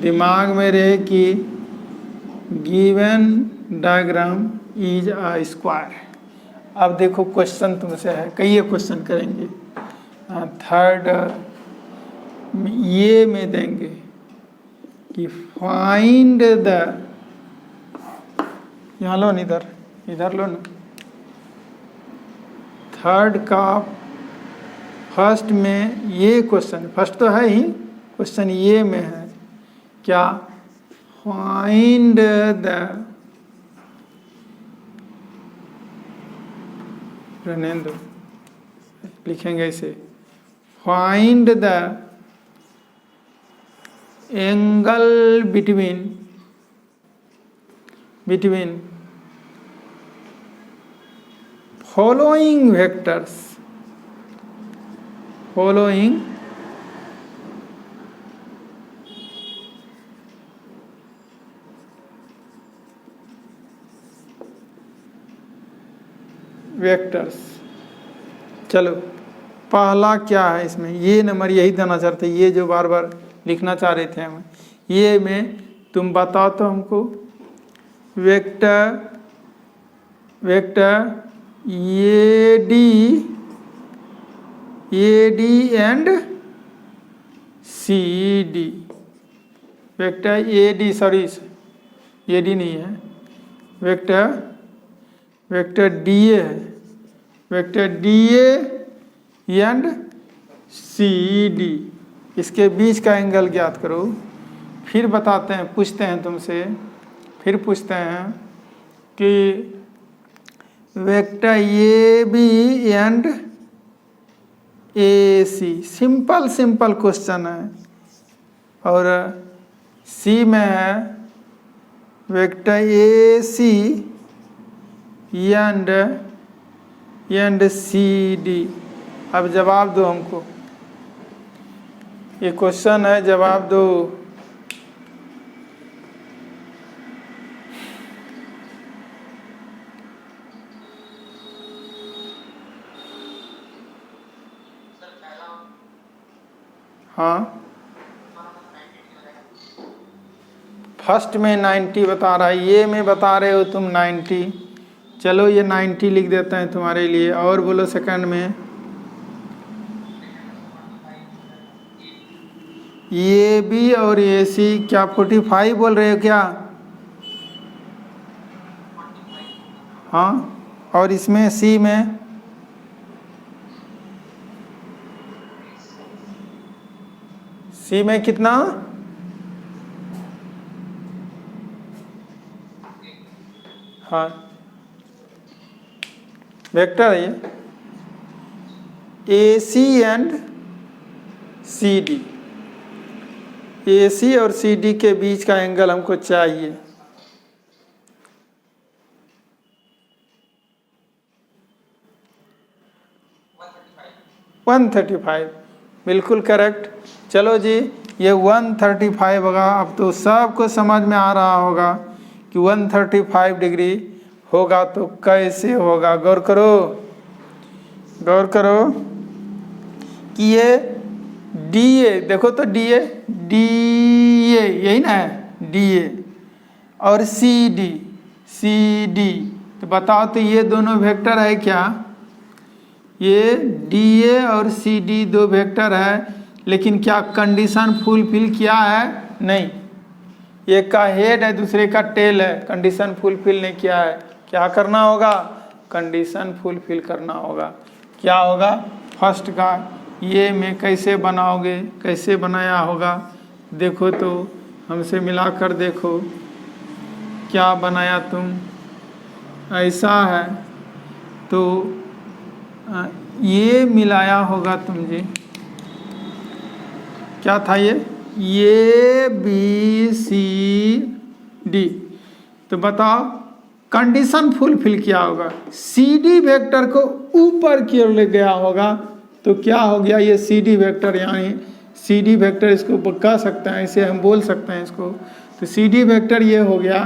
दिमाग में रहे कि given diagram is a square. अब देखो क्वेश्चन तुमसे है, कई क्वेश्चन करेंगे। थर्ड ये में देंगे कि फाइंड द, यहाँ लो, इधर लो ना, थर्ड का फर्स्ट में ये क्वेश्चन, फर्स्ट तो है ही, क्वेश्चन ये में है क्या, फाइंड द, रहने दो, लिखेंगे इसे, find the angle between following vectors, चलो पहला क्या है इसमें, ये नंबर यही देना चाहते, ये जो बार बार लिखना चाह रहे थे हम, ये में तुम बताओ तो हमको, vector AD and CD, vector AD, sorry AD नहीं है, वेक्टर DA है, वेक्टर DA एंड CD, इसके बीच का एंगल ज्ञात करो। फिर बताते हैं, पूछते हैं तुमसे, फिर पूछते हैं कि vector AB and AC, simple question है। और C में है वेक्टर AC एंड CD। अब जवाब दो हमको, ये क्वेश्चन है, जवाब दो। हाँ, फर्स्ट में 90 बता रहा है, ये में बता रहे हो तुम 90, चलो ये 90 लिख देते हैं तुम्हारे लिए। और बोलो सेकंड में, AB और AC क्या 45 बोल रहे हो क्या? हाँ, और इसमें C में कितना? हाँ, वेक्टर है ये, AC एंड CD, AC और CD के बीच का एंगल हमको चाहिए। वन 135, बिल्कुल करेक्ट। चलो जी, ये 135 होगा। अब तो सबको समझ में आ रहा होगा कि 135 डिग्री होगा तो कैसे होगा। गौर करो कि ये DA, देखो तो DA यही ना है, DA और CD, तो बताओ तो ये दोनों वेक्टर है क्या? ये DA और CD दो वेक्टर है, लेकिन क्या कंडीशन फुलफिल किया है? नहीं। एक का हेड है, दूसरे का टेल है, कंडीशन फुलफिल नहीं किया है। क्या करना होगा? कंडीशन फुलफिल करना होगा। क्या होगा? फर्स्ट का ये में कैसे बनाओगे, कैसे बनाया होगा? देखो तो हमसे मिलाकर देखो क्या बनाया तुम। ऐसा है तो ये मिलाया होगा तुम जी, क्या था ये ABCD। तो बताओ कंडीशन फुलफिल किया होगा। CD वेक्टर को ऊपर की ओर ले गया होगा तो क्या हो गया? ये CD वेक्टर, यानी CD वेक्टर इसको कह सकते हैं, इसे हम बोल सकते हैं इसको। तो CD वेक्टर ये हो गया।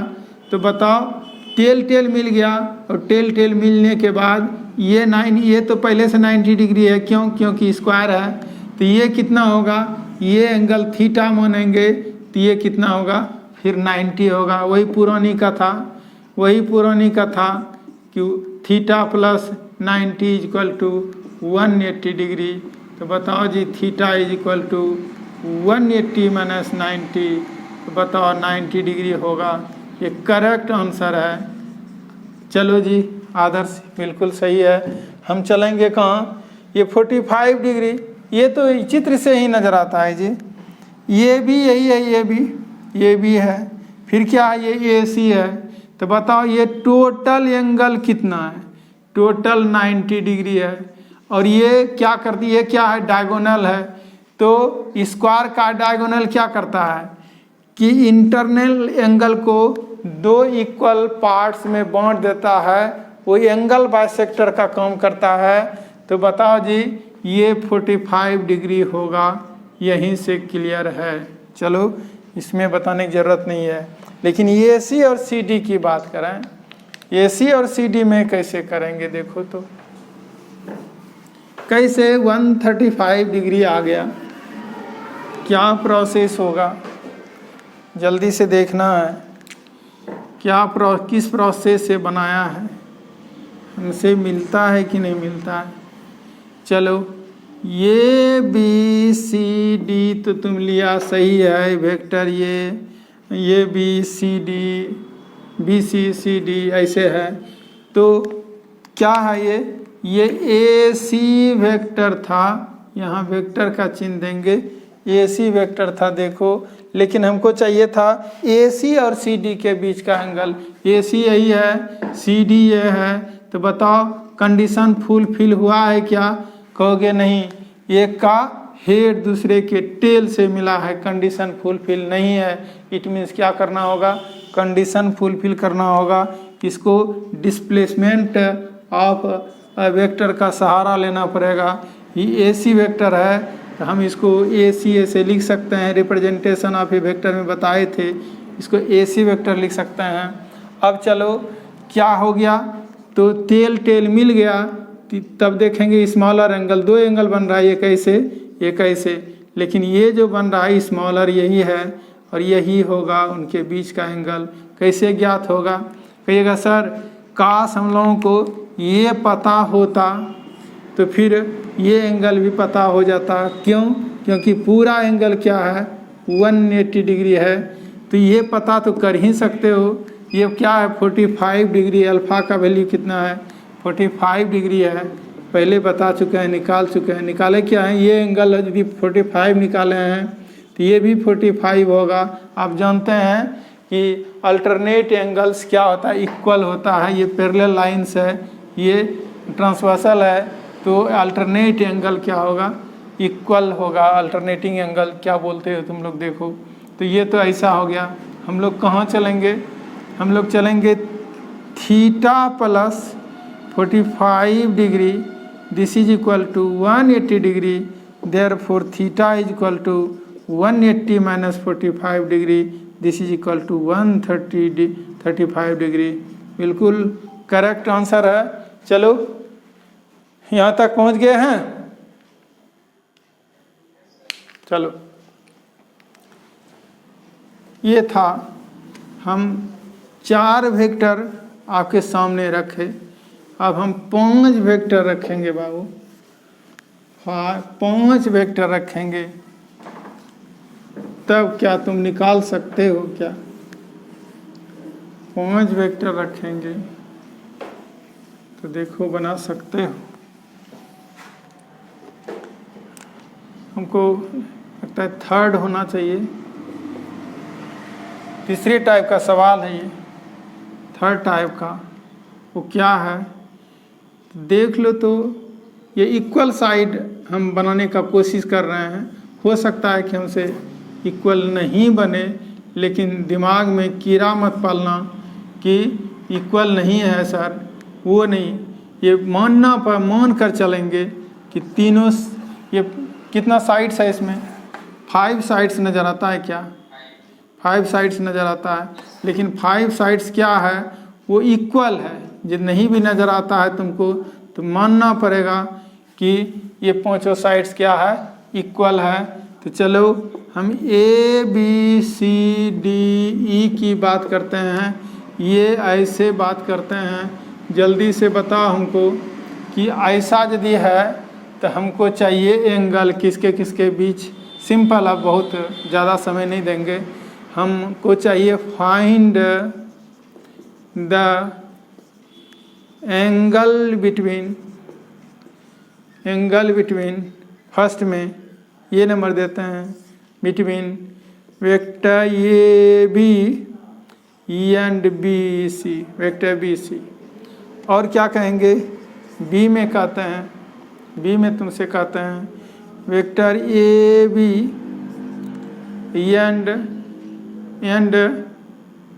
तो बताओ टेल मिल गया, और टेल मिलने के बाद ये तो पहले से 90 डिग्री है, क्यों? क्योंकि स्क्वायर है। तो ये कितना होगा? ये एंगल थीटा मानेंगे तो ये कितना होगा? फिर 90 होगा, वही पुरानी का था कि theta plus 90 equal to 180 degree. तो बताओ जी theta is equal to 180 minus 90, तो बताओ 90 डिग्री होगा। ये करेक्ट आंसर है। चलो जी आदर्श बिल्कुल सही है। हम चलेंगे कहाँ, ये 45 डिग्री, ये तो चित्र से ही नज़र आता है जी। ये भी यही है, ये भी है। फिर क्या है, ये AC है। तो बताओ ये टोटल एंगल कितना है, टोटल 90 डिग्री है। और ये क्या करती है, क्या है, डायगोनल है। तो स्क्वायर का डायगोनल क्या करता है कि इंटरनल एंगल को 2 इक्वल पार्ट्स में बांट देता है, वो एंगल बाइसेक्टर का काम करता है। तो बताओ जी ये 45 डिग्री होगा, यहीं से क्लियर है। चलो इसमें बताने की ज़रूरत नहीं है। लेकिन AC और CD की बात करें, AC और CD में कैसे करेंगे, देखो तो कैसे 135 डिग्री आ गया, क्या प्रोसेस होगा, जल्दी से देखना है क्या किस प्रोसेस से बनाया है, हमसे मिलता है कि नहीं मिलता है। चलो ये BCD तो तुम लिया सही है वेक्टर, ये BCD BCCD ऐसे है। तो क्या है, ये AC वेक्टर था, यहाँ वेक्टर का चिन्ह देंगे, AC वेक्टर था देखो। लेकिन हमको चाहिए था AC और CD के बीच का एंगल। AC यही है, CD ये है। तो बताओ कंडीशन फुलफिल हुआ है क्या, कहोगे नहीं, एक का हेड दूसरे के टेल से मिला है, कंडीशन फुलफिल नहीं है। इट मीन्स क्या करना होगा, कंडीशन फुलफिल करना होगा, इसको डिस्प्लेसमेंट ऑफ वेक्टर का सहारा लेना पड़ेगा। ये AC वेक्टर है, तो हम इसको AC ऐसे लिख सकते हैं, रिप्रेजेंटेशन ऑफ ए वेक्टर में बताए थे, इसको AC वेक्टर लिख सकते हैं। अब चलो क्या हो गया, तो टेल मिल गया, तब देखेंगे स्मॉलर एंगल, 2 एंगल बन रहा है, ये कैसे, लेकिन ये जो बन रहा है स्मॉलर यही है और यही होगा उनके बीच का एंगल। कैसे ज्ञात होगा, कहिएगा सर काश हम लोगों को ये पता होता तो फिर ये एंगल भी पता हो जाता। क्यों, क्योंकि पूरा एंगल क्या है 180 डिग्री है, तो ये पता तो कर ही सकते हो। ये क्या है 45 डिग्री, अल्फ़ा का वैल्यू कितना है 45 डिग्री है, पहले बता चुके हैं, निकाल चुके हैं। निकाले क्या है, ये एंगल यदि 45 निकाले हैं तो ये भी 45 होगा। आप जानते हैं कि अल्टरनेट एंगल्स क्या होता है, इक्वल होता है। ये पैरेलल लाइंस है, ये ट्रांसवर्सल है, तो अल्टरनेट एंगल क्या होगा, इक्वल होगा। अल्टरनेटिंग एंगल क्या बोलते हो तुम लोग, देखो तो ये तो ऐसा हो गया। हम लोग कहाँ चलेंगे, हम लोग चलेंगे theta plus 45 degree, this is equal to 180 degree, therefore theta is equal to 180 minus 45 degree, this is equal to 135 degree. बिल्कुल करेक्ट आंसर है। चलो यहाँ तक पहुँच गए हैं। चलो ये था, हम 4 वेक्टर आपके सामने रखे, अब हम 5 वेक्टर रखेंगे बाबू, 5 वेक्टर रखेंगे, तब क्या तुम निकाल सकते हो क्या, 5 वेक्टर रखेंगे तो देखो बना सकते हो। हमको लगता है 3rd होना चाहिए, तीसरे टाइप का सवाल है ये, 3rd टाइप का। वो क्या है देख लो। तो ये इक्वल साइड हम बनाने का कोशिश कर रहे हैं, हो सकता है कि हमसे इक्वल नहीं बने, लेकिन दिमाग में कीड़ा मत पालना कि इक्वल नहीं है सर, वो नहीं, ये मान कर चलेंगे कि तीनों, ये कितना साइड्स है इसमें, 5 साइड्स नज़र आता है क्या, 5 साइड्स नज़र आता है, लेकिन 5 साइड्स क्या है वो इक्वल है। जो नहीं भी नज़र आता है तुमको तो मानना पड़ेगा कि ये 5 साइड्स क्या है, इक्वल है। तो तो चलो हम A B C D E की बात करते हैं, ये ऐसे बात करते हैं। जल्दी से बताओ हमको कि ऐसा यदि है तो हमको चाहिए एंगल किसके किसके बीच। सिंपल, अब बहुत ज़्यादा समय नहीं देंगे। हमको चाहिए find the angle between first में ये नंबर देते हैं, between vector A B and B C, vector B C. और क्या कहेंगे, बी में कहते हैं, बी में तुमसे कहते हैं vector A B and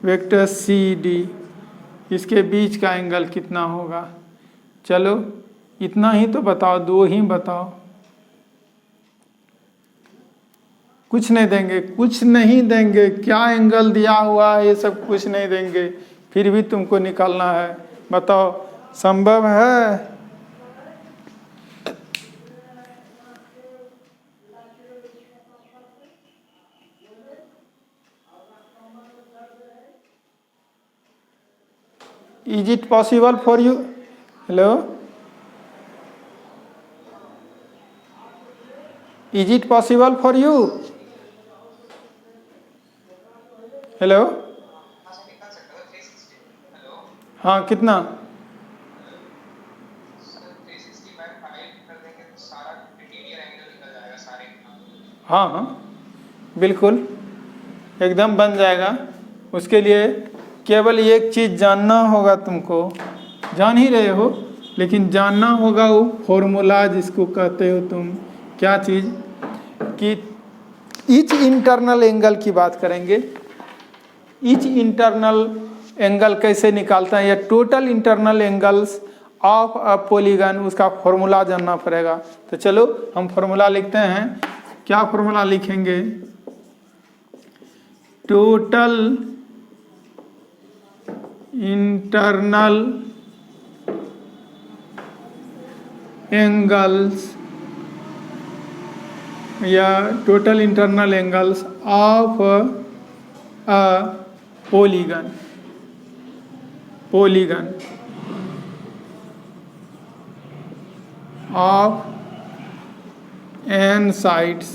vector C D, इसके बीच का एंगल कितना होगा। चलो इतना ही तो बताओ, दो ही बताओ, कुछ नहीं देंगे, कुछ नहीं देंगे। क्या एंगल दिया हुआ है ये सब कुछ नहीं देंगे, फिर भी तुमको निकालना है। बताओ संभव है? Is it possible for you? Hello? Is it possible for you? Hello, हाँ कितना? हाँ हाँ बिल्कुल, एकदम बन जाएगा। उसके लिए केवल एक चीज़ जानना होगा, तुमको जान ही रहे हो, लेकिन जानना होगा वो फॉर्मूला जिसको कहते हो तुम, क्या चीज़ कि ईच इंटरनल एंगल की बात करेंगे। ईच इंटरनल एंगल कैसे निकालता है, या total internal angles of a polygon, उसका फॉर्मूला जानना पड़ेगा। तो चलो हम फॉर्मूला लिखते हैं। क्या फॉर्मूला लिखेंगे? टोटल इंटरनल एंगल्स या total internal angles of a polygon of n sides,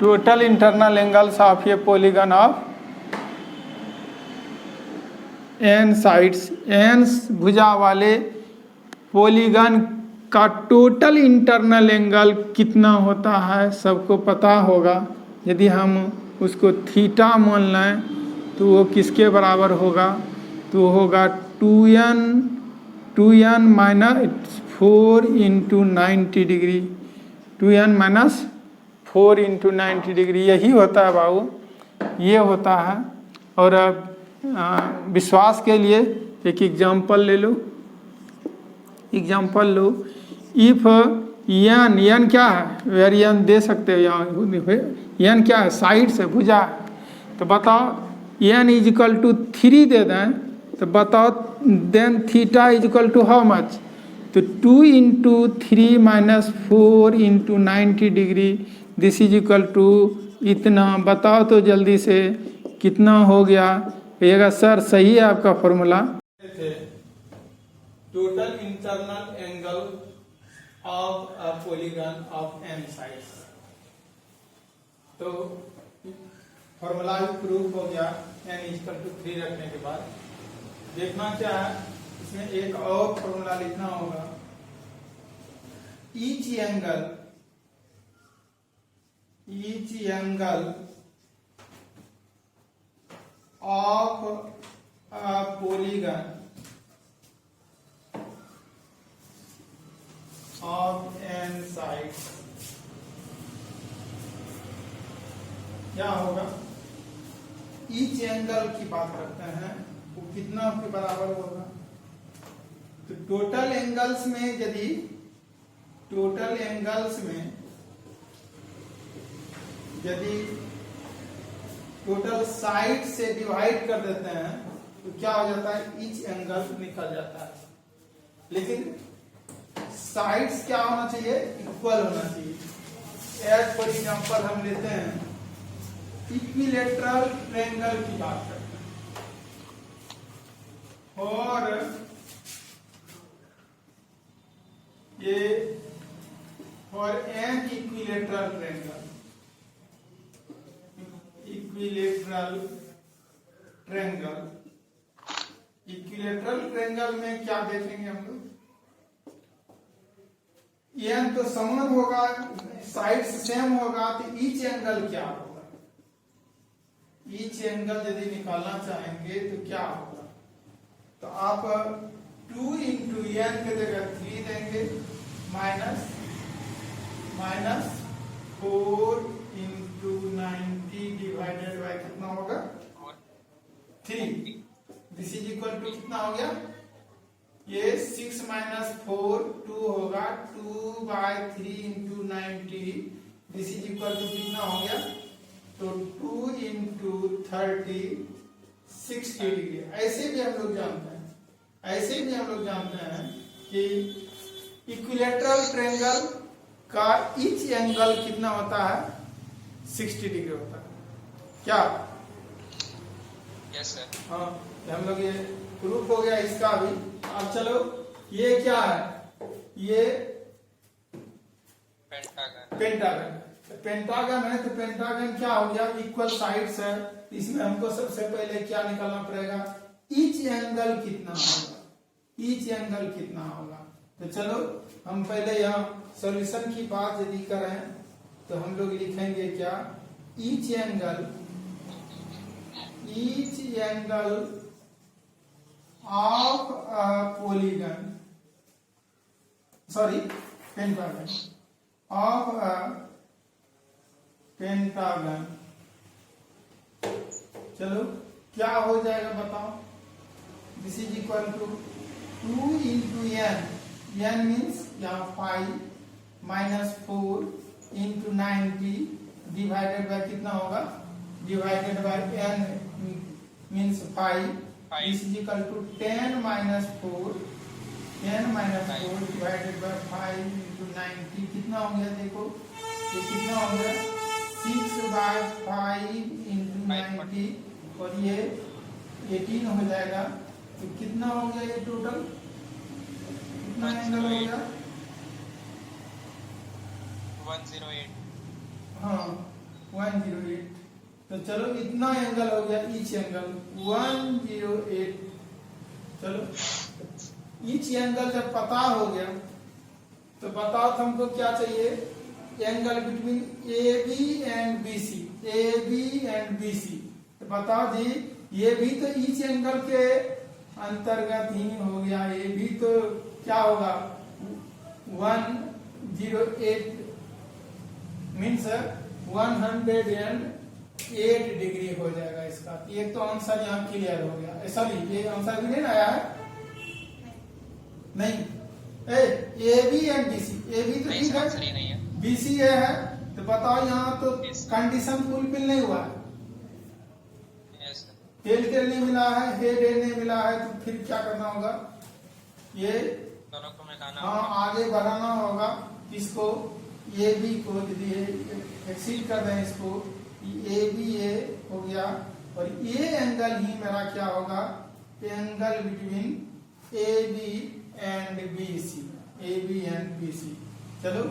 total internal angles of A polygon of n sides. n भुजा वाले पॉलीगन का टोटल इंटरनल एंगल कितना होता है सबको पता होगा। यदि हम उसको थीटा मान लें तो वो किसके बराबर होगा, तो होगा 2n minus 4 into 90 degree, 2n minus 4 into 90 degree, यही होता है बाबू, ये होता है। और अब विश्वास के लिए एक एग्जाम्पल ले लो, एग्जाम्पल लो। इफ n क्या है, वेरिएंस दे सकते हो यहाँ, n क्या है, साइड से भुजा है। तो बताओ n इज इक्वल टू 3 दे दें तो बताओ then theta is equal to how much, तो 2 into 3 minus 4 into 90 degree, this is equal to इतना। बताओ तो जल्दी से कितना हो गया। कहिएगा सर सही है आपका formula. Total internal angle of a polygon of n sides, तो फॉर्मूला प्रूफ हो गया n इक्वल टू 3 रखने के बाद। देखना क्या है, इसमें एक और फॉर्मूला लिखना होगा। Each angle of a polygon of n sides क्या होगा। ईच एंगल की बात करते हैं, वो कितना के बराबर होगा। तो टोटल एंगल्स में यदि टोटल साइड से डिवाइड कर देते हैं तो क्या हो जाता है, ईच एंगल निकल जाता है। लेकिन साइड्स क्या होना चाहिए, इक्वल होना चाहिए। एज फॉर एग्जाम्पल हम लेते हैं इक्विलेटरल ट्रायंगल की बात करते हैं और ये for an equilateral triangle, equilateral triangle, equilateral triangle में क्या देखेंगे हम लोग, एन तो समान होगा, साइड्स सेम होगा, तो ईच एंगल क्या होगा, ईच एंगल यदि निकालना चाहेंगे तो क्या होगा, तो आप 2 इंटू एन के जगह 3 देंगे माइनस 4 इंटू 90 डिवाइडेड बाय कितना होगा 3, दिस इज इक्वल टू कितना हो गया, ये 6 माइनस 4 2 होगा, 2/3 into 90, this is equal to कितना हो गया, तो 2 इंटू 30 60 डिग्री। ऐसे भी हम लोग जानते हैं, ऐसे भी हम लोग जानते हैं कि इक्विलेटरल ट्रायंगल का ईच एंगल कितना होता है 60 डिग्री होता है, क्या? Yes sir. हाँ, हम लोग ये प्रूफ हो गया इसका भी। अब चलो ये क्या है, ये पेंटागन, पेंटागन है, तो पेंटागन क्या हो गया, इक्वल साइड्स है, इसमें हमको सबसे पहले क्या निकालना पड़ेगा, ईच एंगल कितना होगा, ईच एंगल कितना होगा। तो चलो हम पहले यहाँ सॉल्यूशन की बात यदि करें तो हम लोग लिखेंगे क्या, each angle, each angle of a polygon, sorry pentagon, of a pentagon, चलो क्या हो जाएगा बताओ, this is equal to 2 into N, N means यहाँ 5 माइनस 4 इंटू 90 डिवाइडेड बाय कितना होगा, divided by N means 5, this is equal to 10 minus 4 divided by 5 into 90 कितना हो गया, देखो ये कितना हो गया 6/5 इंटू 90 और ये 18 हो जाएगा, तो कितना हो गया ये टोटल, कितना एंगल हो गया 108, हाँ 108, तो चलो इतना एंगल हो गया, ईच एंगल 108। चलो ईच एंगल जब पता हो गया तो बताओ हमको क्या चाहिए, angle between AB and BC, AB and BC, तो बताओ जी ये भी तो ईच एंगल के अंतर्गत ही हो गया, ये भी तो क्या होगा 108 मीन्स 108 डिग्री हो जाएगा इसका। एक तो आंसर यहाँ क्लियर हो गया, सॉरी ये आंसर भी नहीं आया है, नहीं AB एंड BC, AB तो ठीक है, BC है, तो बताओ यहाँ तो कंडीशन फुलफिल नहीं हुआ है, टेल नहीं मिला है, हेड नहीं मिला है, तो फिर क्या करना होगा, ये दोनों को मिलाना, हाँ आगे बढ़ाना होगा इसको, ये भी को यदि एक्सीड कर दें इसको, ये भी ये हो गया, और ये एंगल ही मेरा क्या होगा, angle between AB and BC, AB and BC। चलो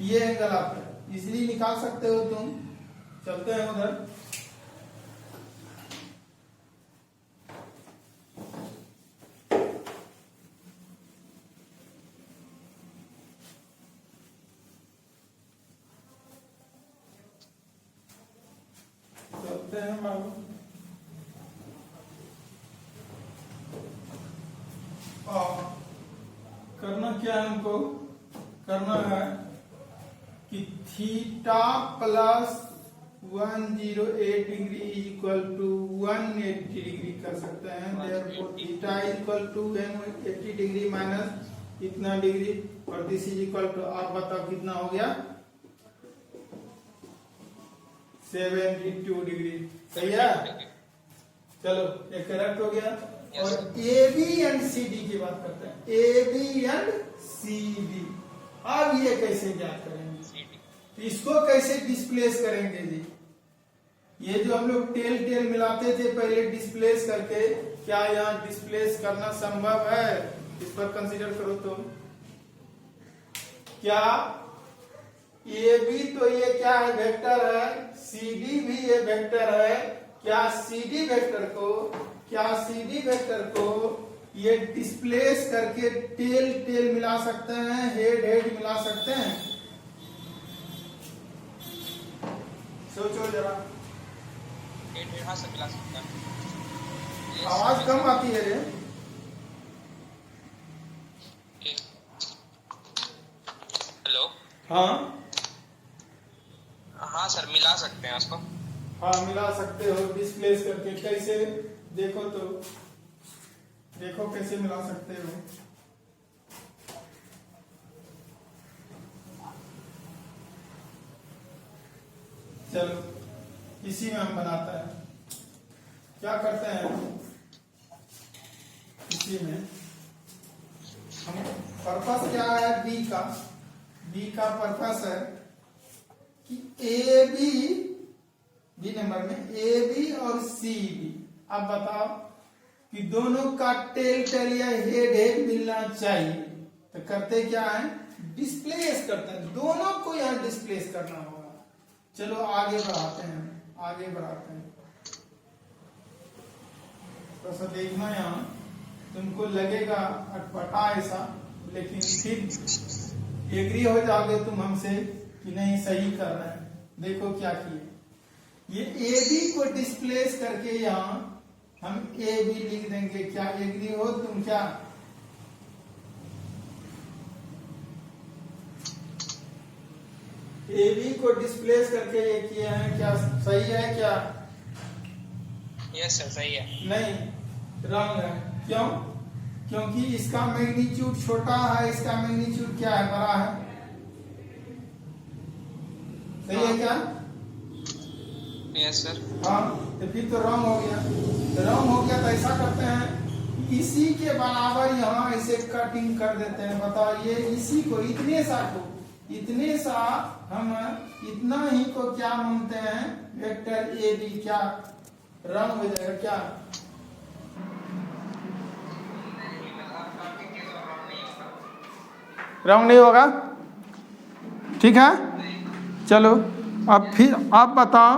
ये एंगल आप इजीली निकाल सकते हो तुम, चलते हैं उधर। चलते हैं बाबू, करना क्या है हमको, करना है कि theta plus 108 degree equal to 180 degree कर सकते हैं, therefore theta equal to 180 degree minus इतना डिग्री, और दिस इज इक्वल टू, आप बताओ कितना हो गया 72 डिग्री, सही है। चलो ये करेक्ट हो गया, और AB एंड CD की बात करते हैं, AB एंड CD, अब ये कैसे ज्ञात करेंगे, तो इसको कैसे डिस्प्लेस करेंगे जी? ये जो हम लोग टेल टेल मिलाते थे पहले डिस्प्लेस करके, क्या यहाँ डिस्प्लेस करना संभव है? इस पर कंसीडर करो तो क्या ये भी तो ये क्या है? वेक्टर है। CD भी ये वेक्टर है। क्या CD वेक्टर को ये डिस्प्लेस करके टेल टेल मिला सकते हैं, हेड हेड मिला सकते हैं? सोचो जरा। हाँ सर मिला सकता है। आवाज कम आती है रे। हेलो। हाँ हाँ सर मिला सकते हैं उसको। हाँ मिला सकते हो डिस्प्लेस करके। कैसे? देखो तो, देखो कैसे मिला सकते हो। चलो इसी में हम बनाते हैं। क्या करते हैं इसी में हम, पर्पस क्या है बी का पर्पस है कि ए बी नंबर में ए बी और सी बी। अब बताओ कि दोनों का टेल टेल या हेड हेड मिलना चाहिए। तो करते क्या है? डिस्प्लेस करते हैं। दोनों को यहाँ डिस्प्लेस करना होगा। चलो आगे बढ़ाते हैं। तो सा देखना यहाँ, तुमको लगेगा अटपटा ऐसा, लेकिन फिर एग्री हो जाओगे तुम हमसे कि नहीं सही कर रहे हैं। देखो क्या किए, ये ए बी को डिस्प्लेस करके यहाँ हम ए बी लिख देंगे। क्या एग्री हो तुम? क्या ए बी को डिस्प्लेस करके ये किए हैं, क्या सही है? क्या यस सर सही है। नहीं, रॉन्ग है। क्यों? क्योंकि इसका मैग्नीट्यूड छोटा है, इसका मैग्नीट्यूड क्या है? बड़ा है। सही है क्या? Yes sir. हाँ, तो फिर तो रॉन्ग हो गया। तो ऐसा करते हैं, इसी के बराबर यहाँ ऐसे कटिंग कर देते हैं। बताओ, ये इसी को इतने सा हम इतना ही को क्या मानते हैं? Vector A B. क्या रॉन्ग हो जाएगा? क्या रॉन्ग नहीं होगा? ठीक है। चलो अब फिर आप बताओ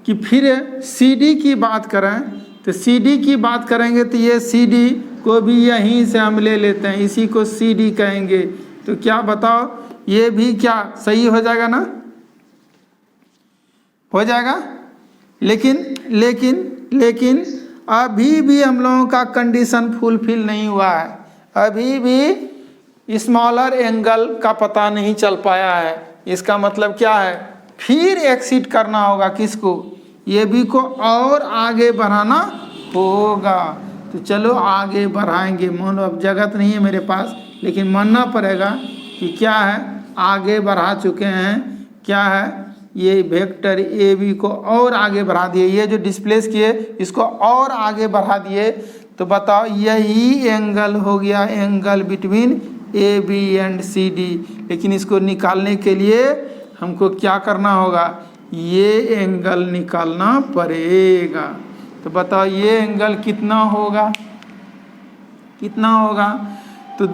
कि फिर CD की बात करें, तो CD की बात करेंगे तो ये CD को भी यहीं से हम ले लेते हैं, इसी को CD कहेंगे। तो क्या बताओ, ये भी क्या सही हो जाएगा ना? हो जाएगा। लेकिन अभी भी हम लोगों का कंडीशन फुलफिल नहीं हुआ है। अभी भी स्मॉलर एंगल का पता नहीं चल पाया है। इसका मतलब क्या है? फिर एक्सीड करना होगा किसको? ये भी को और आगे बढ़ाना होगा। तो चलो आगे बढ़ाएंगे। मान लो अब जगह नहीं है मेरे पास, लेकिन मानना पड़ेगा कि क्या है, आगे बढ़ा चुके हैं। क्या है? ये वेक्टर ए बी को और आगे बढ़ा दिए। ये जो डिस्प्लेस किए इसको और आगे बढ़ा दिए। तो बताओ, यही एंगल हो गया angle between A B and C D. लेकिन इसको निकालने के लिए हमको क्या करना होगा? ये एंगल निकालना पड़ेगा। तो बताओ ये एंगल कितना होगा? तो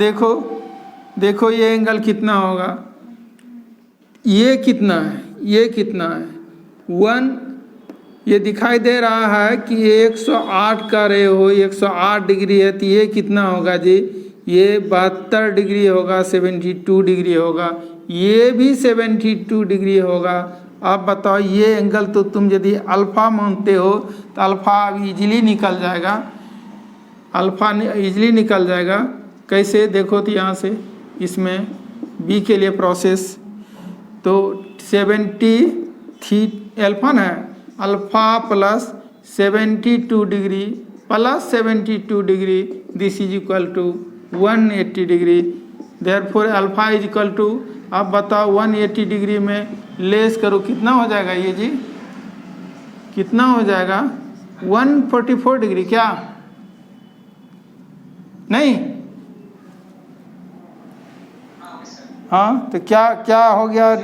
देखो ये एंगल कितना होगा? ये कितना है? 1। ये दिखाई दे रहा है कि 108 का रे हो, 108 डिग्री है। तो ये कितना होगा जी? ये 72 डिग्री होगा, 72 डिग्री होगा। ये भी 72 डिग्री होगा। अब बताओ, ये एंगल तो तुम यदि अल्फ़ा मानते हो तो अल्फ़ा अब इजीली निकल जाएगा। कैसे? देखो तो यहाँ से इसमें बी के लिए प्रोसेस तो 73 अल्फ़ा है, alpha plus 72 degree plus 72 degree, this is equal to 180 degree. Therefore alpha is equal to, अब बताओ 180 डिग्री में लेस करो, कितना हो जाएगा ये जी? कितना हो जाएगा? 144 डिग्री। क्या नहीं? हाँ, तो क्या हो गया?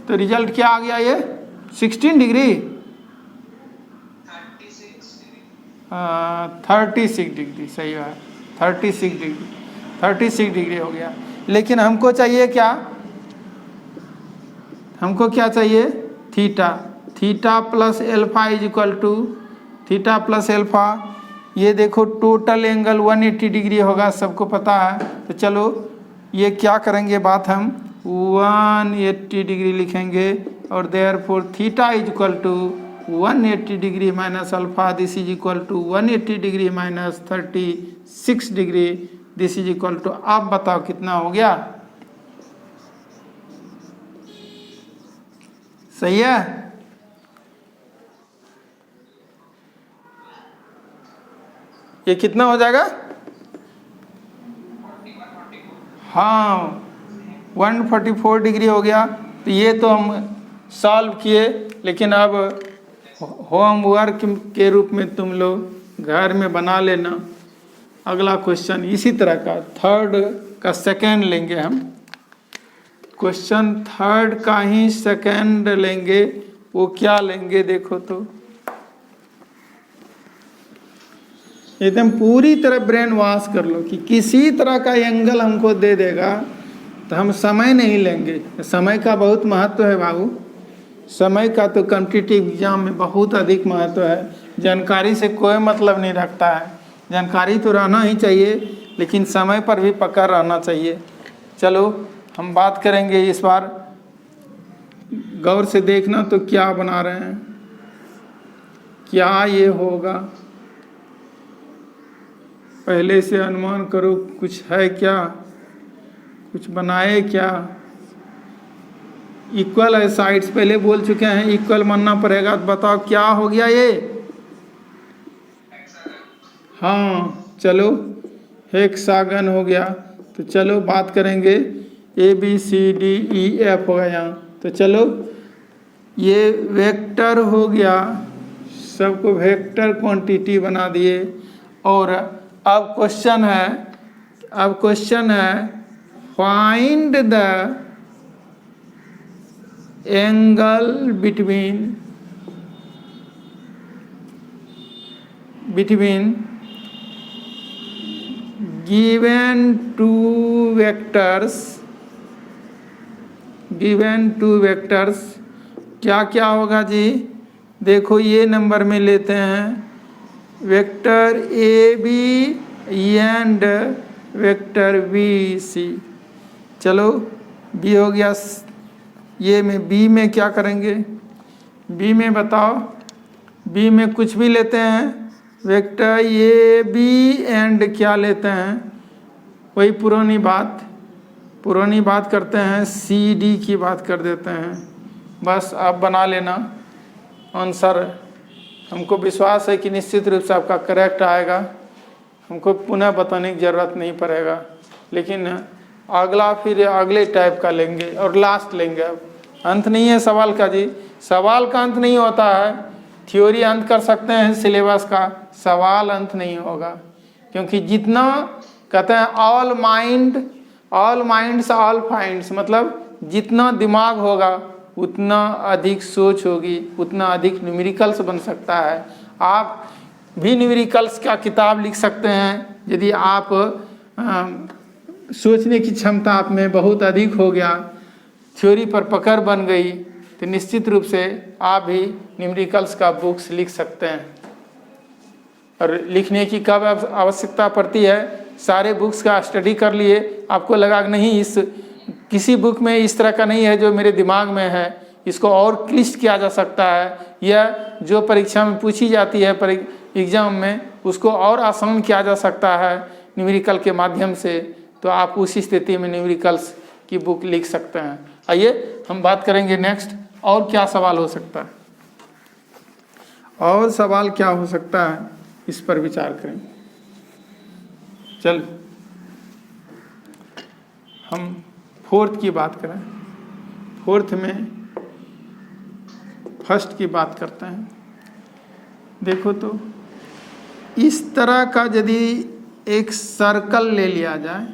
तो रिजल्ट क्या आ गया ये 16 डिग्री 36 डिग्री सही है 36 डिग्री हो गया। लेकिन हमको चाहिए क्या, हमको क्या चाहिए theta plus alpha is equal to theta plus alpha. ये देखो टोटल एंगल 180 डिग्री होगा, सबको पता है। तो चलो ये क्या करेंगे बात, हम 180 डिग्री लिखेंगे और therefore theta is equal to 180 degree minus alpha, this is equal to 180 degree minus 36 degree, this is equal to, आप बताओ कितना हो गया। सही है। ये कितना हो जाएगा, हाँ 144 डिग्री हो गया। तो ये तो हम सॉल्व किए, लेकिन अब होमवर्क के रूप में तुम लोग घर में बना लेना। अगला क्वेश्चन इसी तरह का, थर्ड का सेकेंड लेंगे हम, क्वेश्चन थर्ड का ही सेकेंड लेंगे। वो क्या लेंगे देखो तो, एकदम पूरी तरह ब्रेन वॉश कर लो कि किसी तरह का एंगल हमको दे देगा तो हम समय नहीं लेंगे। समय का बहुत महत्व है बाबू, समय का तो कॉम्पिटिटिव एग्जाम में बहुत अधिक महत्व है। जानकारी से कोई मतलब नहीं रखता है, जानकारी तो रहना ही चाहिए, लेकिन समय पर भी पकड़ रहना चाहिए। चलो हम बात करेंगे इस बार, गौर से देखना तो क्या बना रहे हैं, क्या ये होगा, पहले से अनुमान करो कुछ है क्या, कुछ बनाए क्या। इक्वल है साइड्स, पहले बोल चुके हैं इक्वल मानना पड़ेगा। तो बताओ क्या हो गया ये, हाँ चलो हेक्सागन हो गया। तो चलो बात करेंगे ABCDEF हो गया यहाँ। तो चलो ये वेक्टर हो गया, सबको वेक्टर क्वांटिटी बना दिए। और अब क्वेश्चन है find the angle between given two vectors क्या क्या होगा जी। देखो ये नंबर में लेते हैं vector AB and vector BC। चलो B हो गया, ये में B में क्या करेंगे, B में बताओ, B में कुछ भी लेते हैं, वेक्टर AB एंड क्या लेते हैं, वही पुरानी बात करते हैं, CD की बात कर देते हैं। बस आप बना लेना आंसर। हमको विश्वास है कि निश्चित रूप से आपका करेक्ट आएगा, हमको पुनः बताने की ज़रूरत नहीं पड़ेगा। लेकिन अगला फिर अगले टाइप का लेंगे और लास्ट लेंगे। अब अंत नहीं है सवाल का जी, सवाल का अंत नहीं होता है। थ्योरी अंत कर सकते हैं सिलेबस का, सवाल अंत नहीं होगा। क्योंकि जितना कहते हैं ऑल माइंड्स ऑल फाइंड्स, मतलब जितना दिमाग होगा उतना अधिक सोच होगी, उतना अधिक न्यूमेरिकल्स बन सकता है। आप भी न्यूमेरिकल्स का किताब लिख सकते हैं यदि आप सोचने की क्षमता आप में बहुत अधिक हो गया, थ्योरी पर पकड़ बन गई, तो निश्चित रूप से आप भी न्यूमेरिकल्स का बुक्स लिख सकते हैं। और लिखने की कब आवश्यकता पड़ती है, सारे बुक्स का स्टडी कर लिए, आपको लगा नहीं इस किसी बुक में इस तरह का नहीं है जो मेरे दिमाग में है, इसको और क्लिष्ट किया जा सकता है, या जो परीक्षा में पूछी जाती है एग्जाम में उसको और आसान किया जा सकता है न्यूमेरिकल के माध्यम से। तो आप उसी स्थिति में न्यूमेरिकल्स की बुक लिख सकते हैं। आइए हम बात करेंगे नेक्स्ट, और क्या सवाल हो सकता है, और सवाल क्या हो सकता है, इस पर विचार करें। चल हम फोर्थ की बात करें, फोर्थ में फर्स्ट की बात करते हैं। देखो तो इस तरह का यदि एक सर्कल ले लिया जाए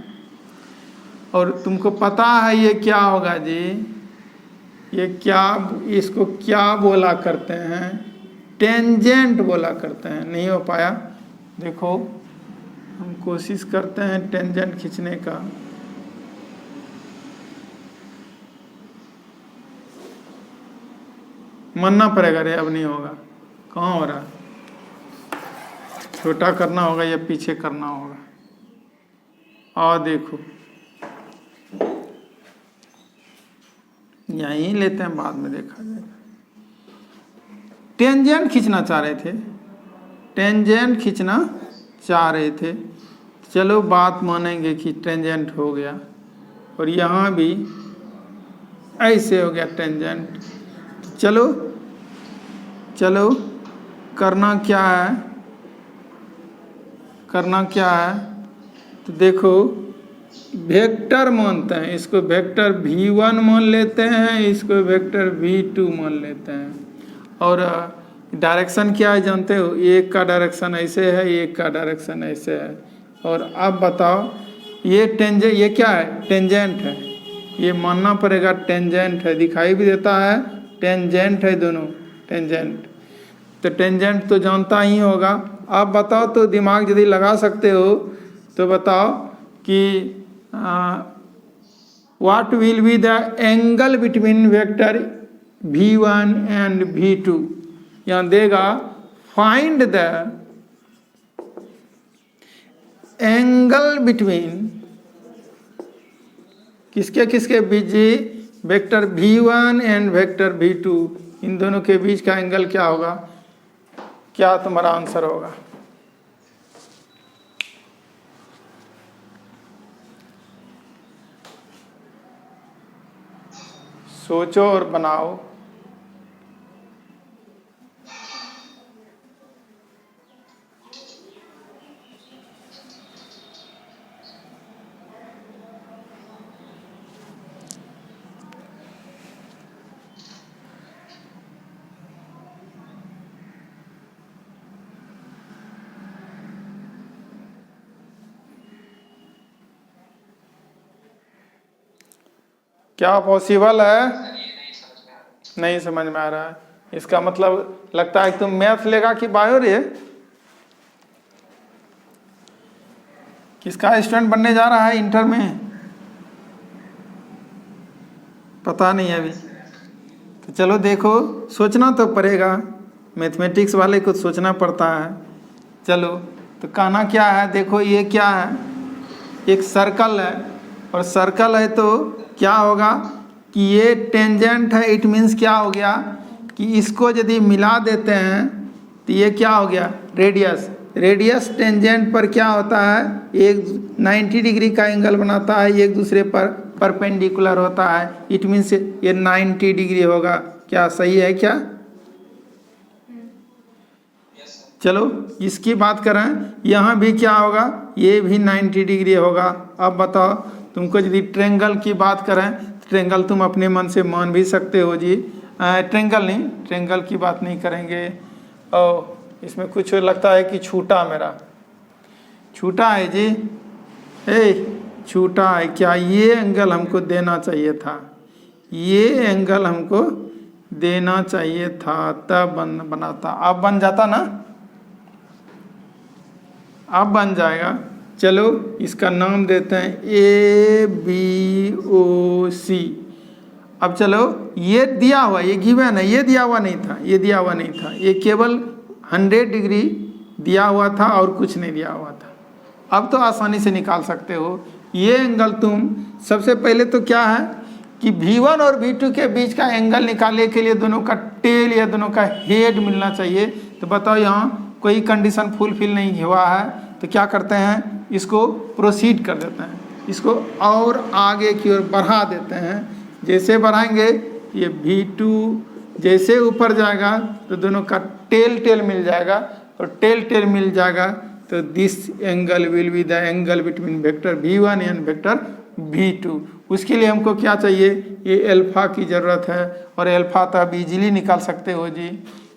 और तुमको पता है ये क्या होगा जी, ये क्या, इसको क्या बोला करते हैं? टेंजेंट बोला करते हैं। नहीं हो पाया, देखो हम कोशिश करते हैं टेंजेंट खींचने का। मानना पड़ेगा रे, अब नहीं होगा। कहाँ हो रहा है? छोटा करना होगा या पीछे करना होगा? और देखो यहीं लेते हैं, बाद में देखा जाएगा। टेंजेंट खींचना चाह रहे थे, टेंजेंट खींचना चाह रहे थे। चलो बात मानेंगे कि टेंजेंट हो गया, और यहाँ भी ऐसे हो गया टेंजेंट। चलो चलो करना क्या है, करना क्या है? तो देखो वेक्टर मानते हैं, इसको वेक्टर v1 मान लेते हैं, इसको वेक्टर v2 मान लेते हैं। और डायरेक्शन क्या है जानते हो? एक का डायरेक्शन ऐसे है, एक का डायरेक्शन ऐसे है। और अब बताओ ये टेंजेंट, ये क्या है? टेंजेंट है। ये मानना पड़ेगा टेंजेंट है, दिखाई भी देता है टेंजेंट है, दोनों टेंजेंट। तो टेंजेंट तो जानता ही होगा। आप बताओ तो, दिमाग यदि लगा सकते हो तो बताओ कि what will be the angle between vector v1 and v2। यहाँ देगा फाइंड द एंगल बिटवीन किसके किसके बीच? Vector v1 and vector v2, इन दोनों के बीच का एंगल क्या होगा? क्या तुम्हारा आंसर होगा? सोचो और बनाओ। क्या पॉसिबल है? नहीं समझ में आ रहा है। इसका मतलब लगता है कि तुम मैथ लेगा कि बायो रे? किसका स्टूडेंट बनने जा रहा है इंटर में? पता नहीं अभी। तो चलो देखो, सोचना तो पड़ेगा, मैथमेटिक्स वाले को सोचना पड़ता है। चलो तो कहना क्या है, देखो ये क्या है? एक सर्कल है, और सर्कल है तो क्या होगा कि ये टेंजेंट है। इट मीन्स क्या हो गया कि इसको यदि मिला देते हैं तो ये क्या हो गया? रेडियस। रेडियस टेंजेंट पर क्या होता है? एक 90 डिग्री का एंगल बनाता है, एक दूसरे पर परपेंडिकुलर होता है। इट मीन्स ये 90 डिग्री होगा। क्या सही है क्या? चलो इसकी बात करें, यहाँ भी क्या होगा? ये भी 90 डिग्री होगा। अब बताओ, तुमको यदि ट्रेंगल की बात करें, ट्रेंगल तुम अपने मन से मान भी सकते हो जी। ट्रेंगल नहीं, ट्रेंगल की बात नहीं करेंगे। और इसमें कुछ लगता है कि छूटा, मेरा छूटा है जी। छूटा है क्या? ये एंगल हमको देना चाहिए था, ये एंगल हमको देना चाहिए था, तब बनाता। अब बन जाता ना, अब बन जाएगा। चलो इसका नाम देते हैं ABOC। अब चलो ये दिया हुआ, ये गिवन है, ये दिया हुआ नहीं था, ये दिया हुआ नहीं था, ये केवल 100 डिग्री दिया हुआ था और कुछ नहीं दिया हुआ था। अब तो आसानी से निकाल सकते हो ये एंगल। तुम सबसे पहले तो क्या है कि V1 और V2 के बीच का एंगल निकालने के लिए दोनों का टेल या दोनों का हेड मिलना चाहिए। तो बताओ यहाँ कोई कंडीशन फुलफिल नहीं हुआ है, तो क्या करते हैं? इसको प्रोसीड कर देते हैं, इसको और आगे की ओर बढ़ा देते हैं। जैसे बढ़ाएंगे ये V2 जैसे ऊपर जाएगा तो दोनों का टेल टेल मिल जाएगा, और टेल टेल मिल जाएगा तो this angle will be the angle between vector V1 and vector V2। उसके लिए हमको क्या चाहिए? ये अल्फा की ज़रूरत है, और अल्फा तो आप इजीली निकाल सकते हो जी,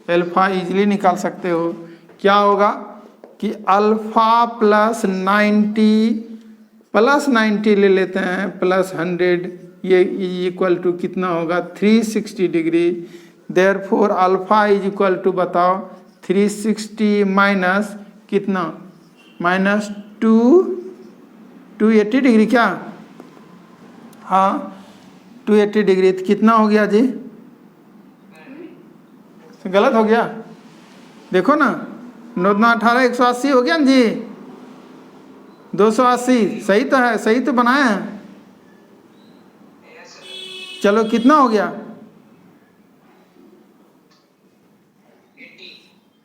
अल्फा इजीली निकाल सकते हो। क्या होगा कि अल्फा प्लस 90 ले लेते हैं, प्लस 100 ये इक्वल टू कितना होगा 360 degree. Therefore alpha is equal to बताओ 360 माइनस कितना माइनस 280 डिग्री क्या? हाँ 280 डिग्री तो कितना हो गया जी? गलत हो गया, देखो ना 9 × 18 180 हो गया ना जी। 280 सही तो है, सही तो बनाए हैं। चलो कितना हो गया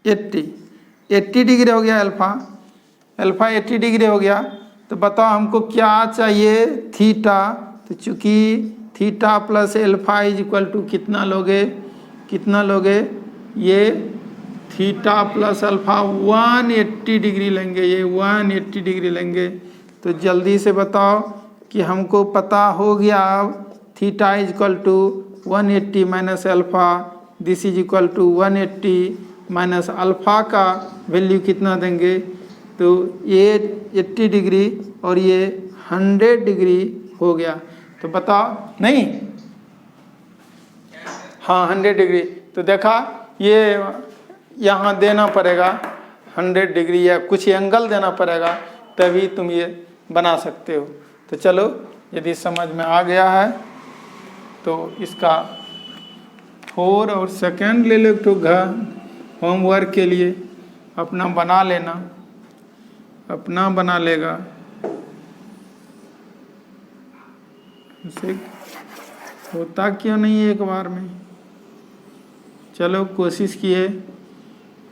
80 डिग्री हो गया अल्फा 80 डिग्री हो गया। तो बताओ हमको क्या चाहिए थीटा। तो चूंकि theta plus alpha is equal to कितना लोगे ये थीटा प्लस अल्फा 180 डिग्री लेंगे, ये 180 डिग्री लेंगे। तो जल्दी से बताओ कि हमको पता हो गया theta is equal to 180 minus alpha, this is equal to 180 minus alpha का वैल्यू कितना देंगे। तो ये 80 डिग्री और ये 100 डिग्री हो गया। तो बताओ नहीं, हाँ 100 डिग्री। तो देखा ये यहाँ देना पड़ेगा 100 डिग्री या कुछ एंगल देना पड़ेगा तभी तुम ये बना सकते हो। तो चलो यदि समझ में आ गया है तो इसका 4 और सेकंड ले लो तो घर होमवर्क के लिए अपना बना लेना, अपना बना लेगा। इसे होता क्यों नहीं है एक बार में। चलो कोशिश किए।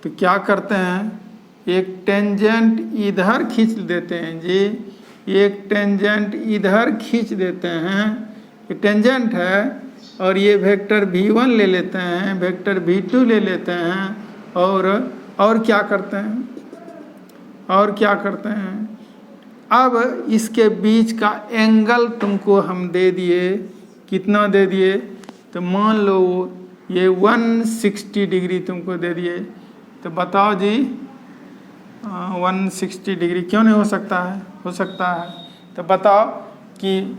तो क्या करते हैं, एक टेंजेंट इधर खींच देते हैं जी, एक टेंजेंट इधर खींच देते हैं, ये टेंजेंट है। और ये वेक्टर v1 ले लेते हैं, वेक्टर v2 ले लेते हैं और क्या करते हैं, अब इसके बीच का एंगल तुमको हम दे दिए, कितना दे दिए। तो मान लो ये 160 डिग्री तुमको दे दिए। तो बताओ जी 160 डिग्री क्यों नहीं हो सकता है? हो सकता है। तो बताओ कि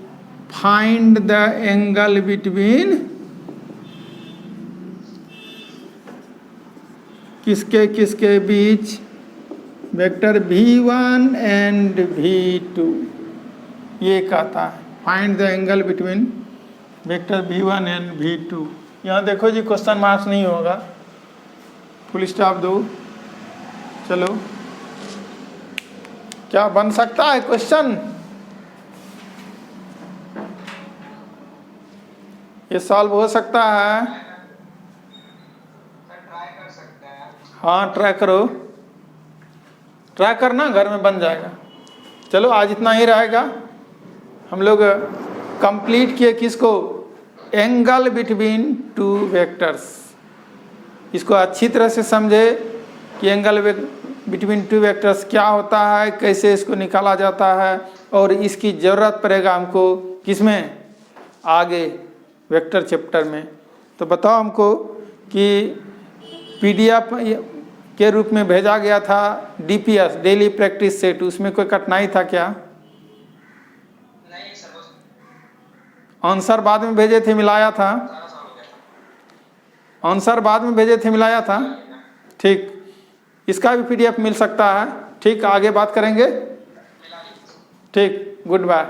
फाइंड द एंगल बिटवीन किसके बीच, वेक्टर v1 एंड v2। ये कहता है find the angle between vector v1 and v2। यहाँ देखो जी क्वेश्चन मार्क्स नहीं होगा, फुल स्टॉप दो। चलो क्या बन सकता है क्वेश्चन, ये सॉल्व हो सकता है। ट्राई कर सकते हैं। हाँ ट्राई करो, ट्राई करना घर में बन जाएगा। चलो आज इतना ही रहेगा। हम लोग कंप्लीट किए किसको, एंगल बिटवीन टू वेक्टर्स। इसको अच्छी तरह से समझे कि एंगल बिटवीन टू वेक्टर्स क्या होता है, कैसे इसको निकाला जाता है, और इसकी ज़रूरत पड़ेगा हमको किसमें, आगे वेक्टर चैप्टर में। तो बताओ हमको कि PDF के रूप में भेजा गया था DPS डेली प्रैक्टिस सेट, उसमें कोई कठिनाई था क्या? नहीं सर, आंसर बाद में भेजे थे, मिलाया था। आंसर बाद में भेजे थे, मिलाया था। ठीक, इसका भी PDF मिल सकता है। ठीक, आगे बात करेंगे। ठीक, गुड बाय।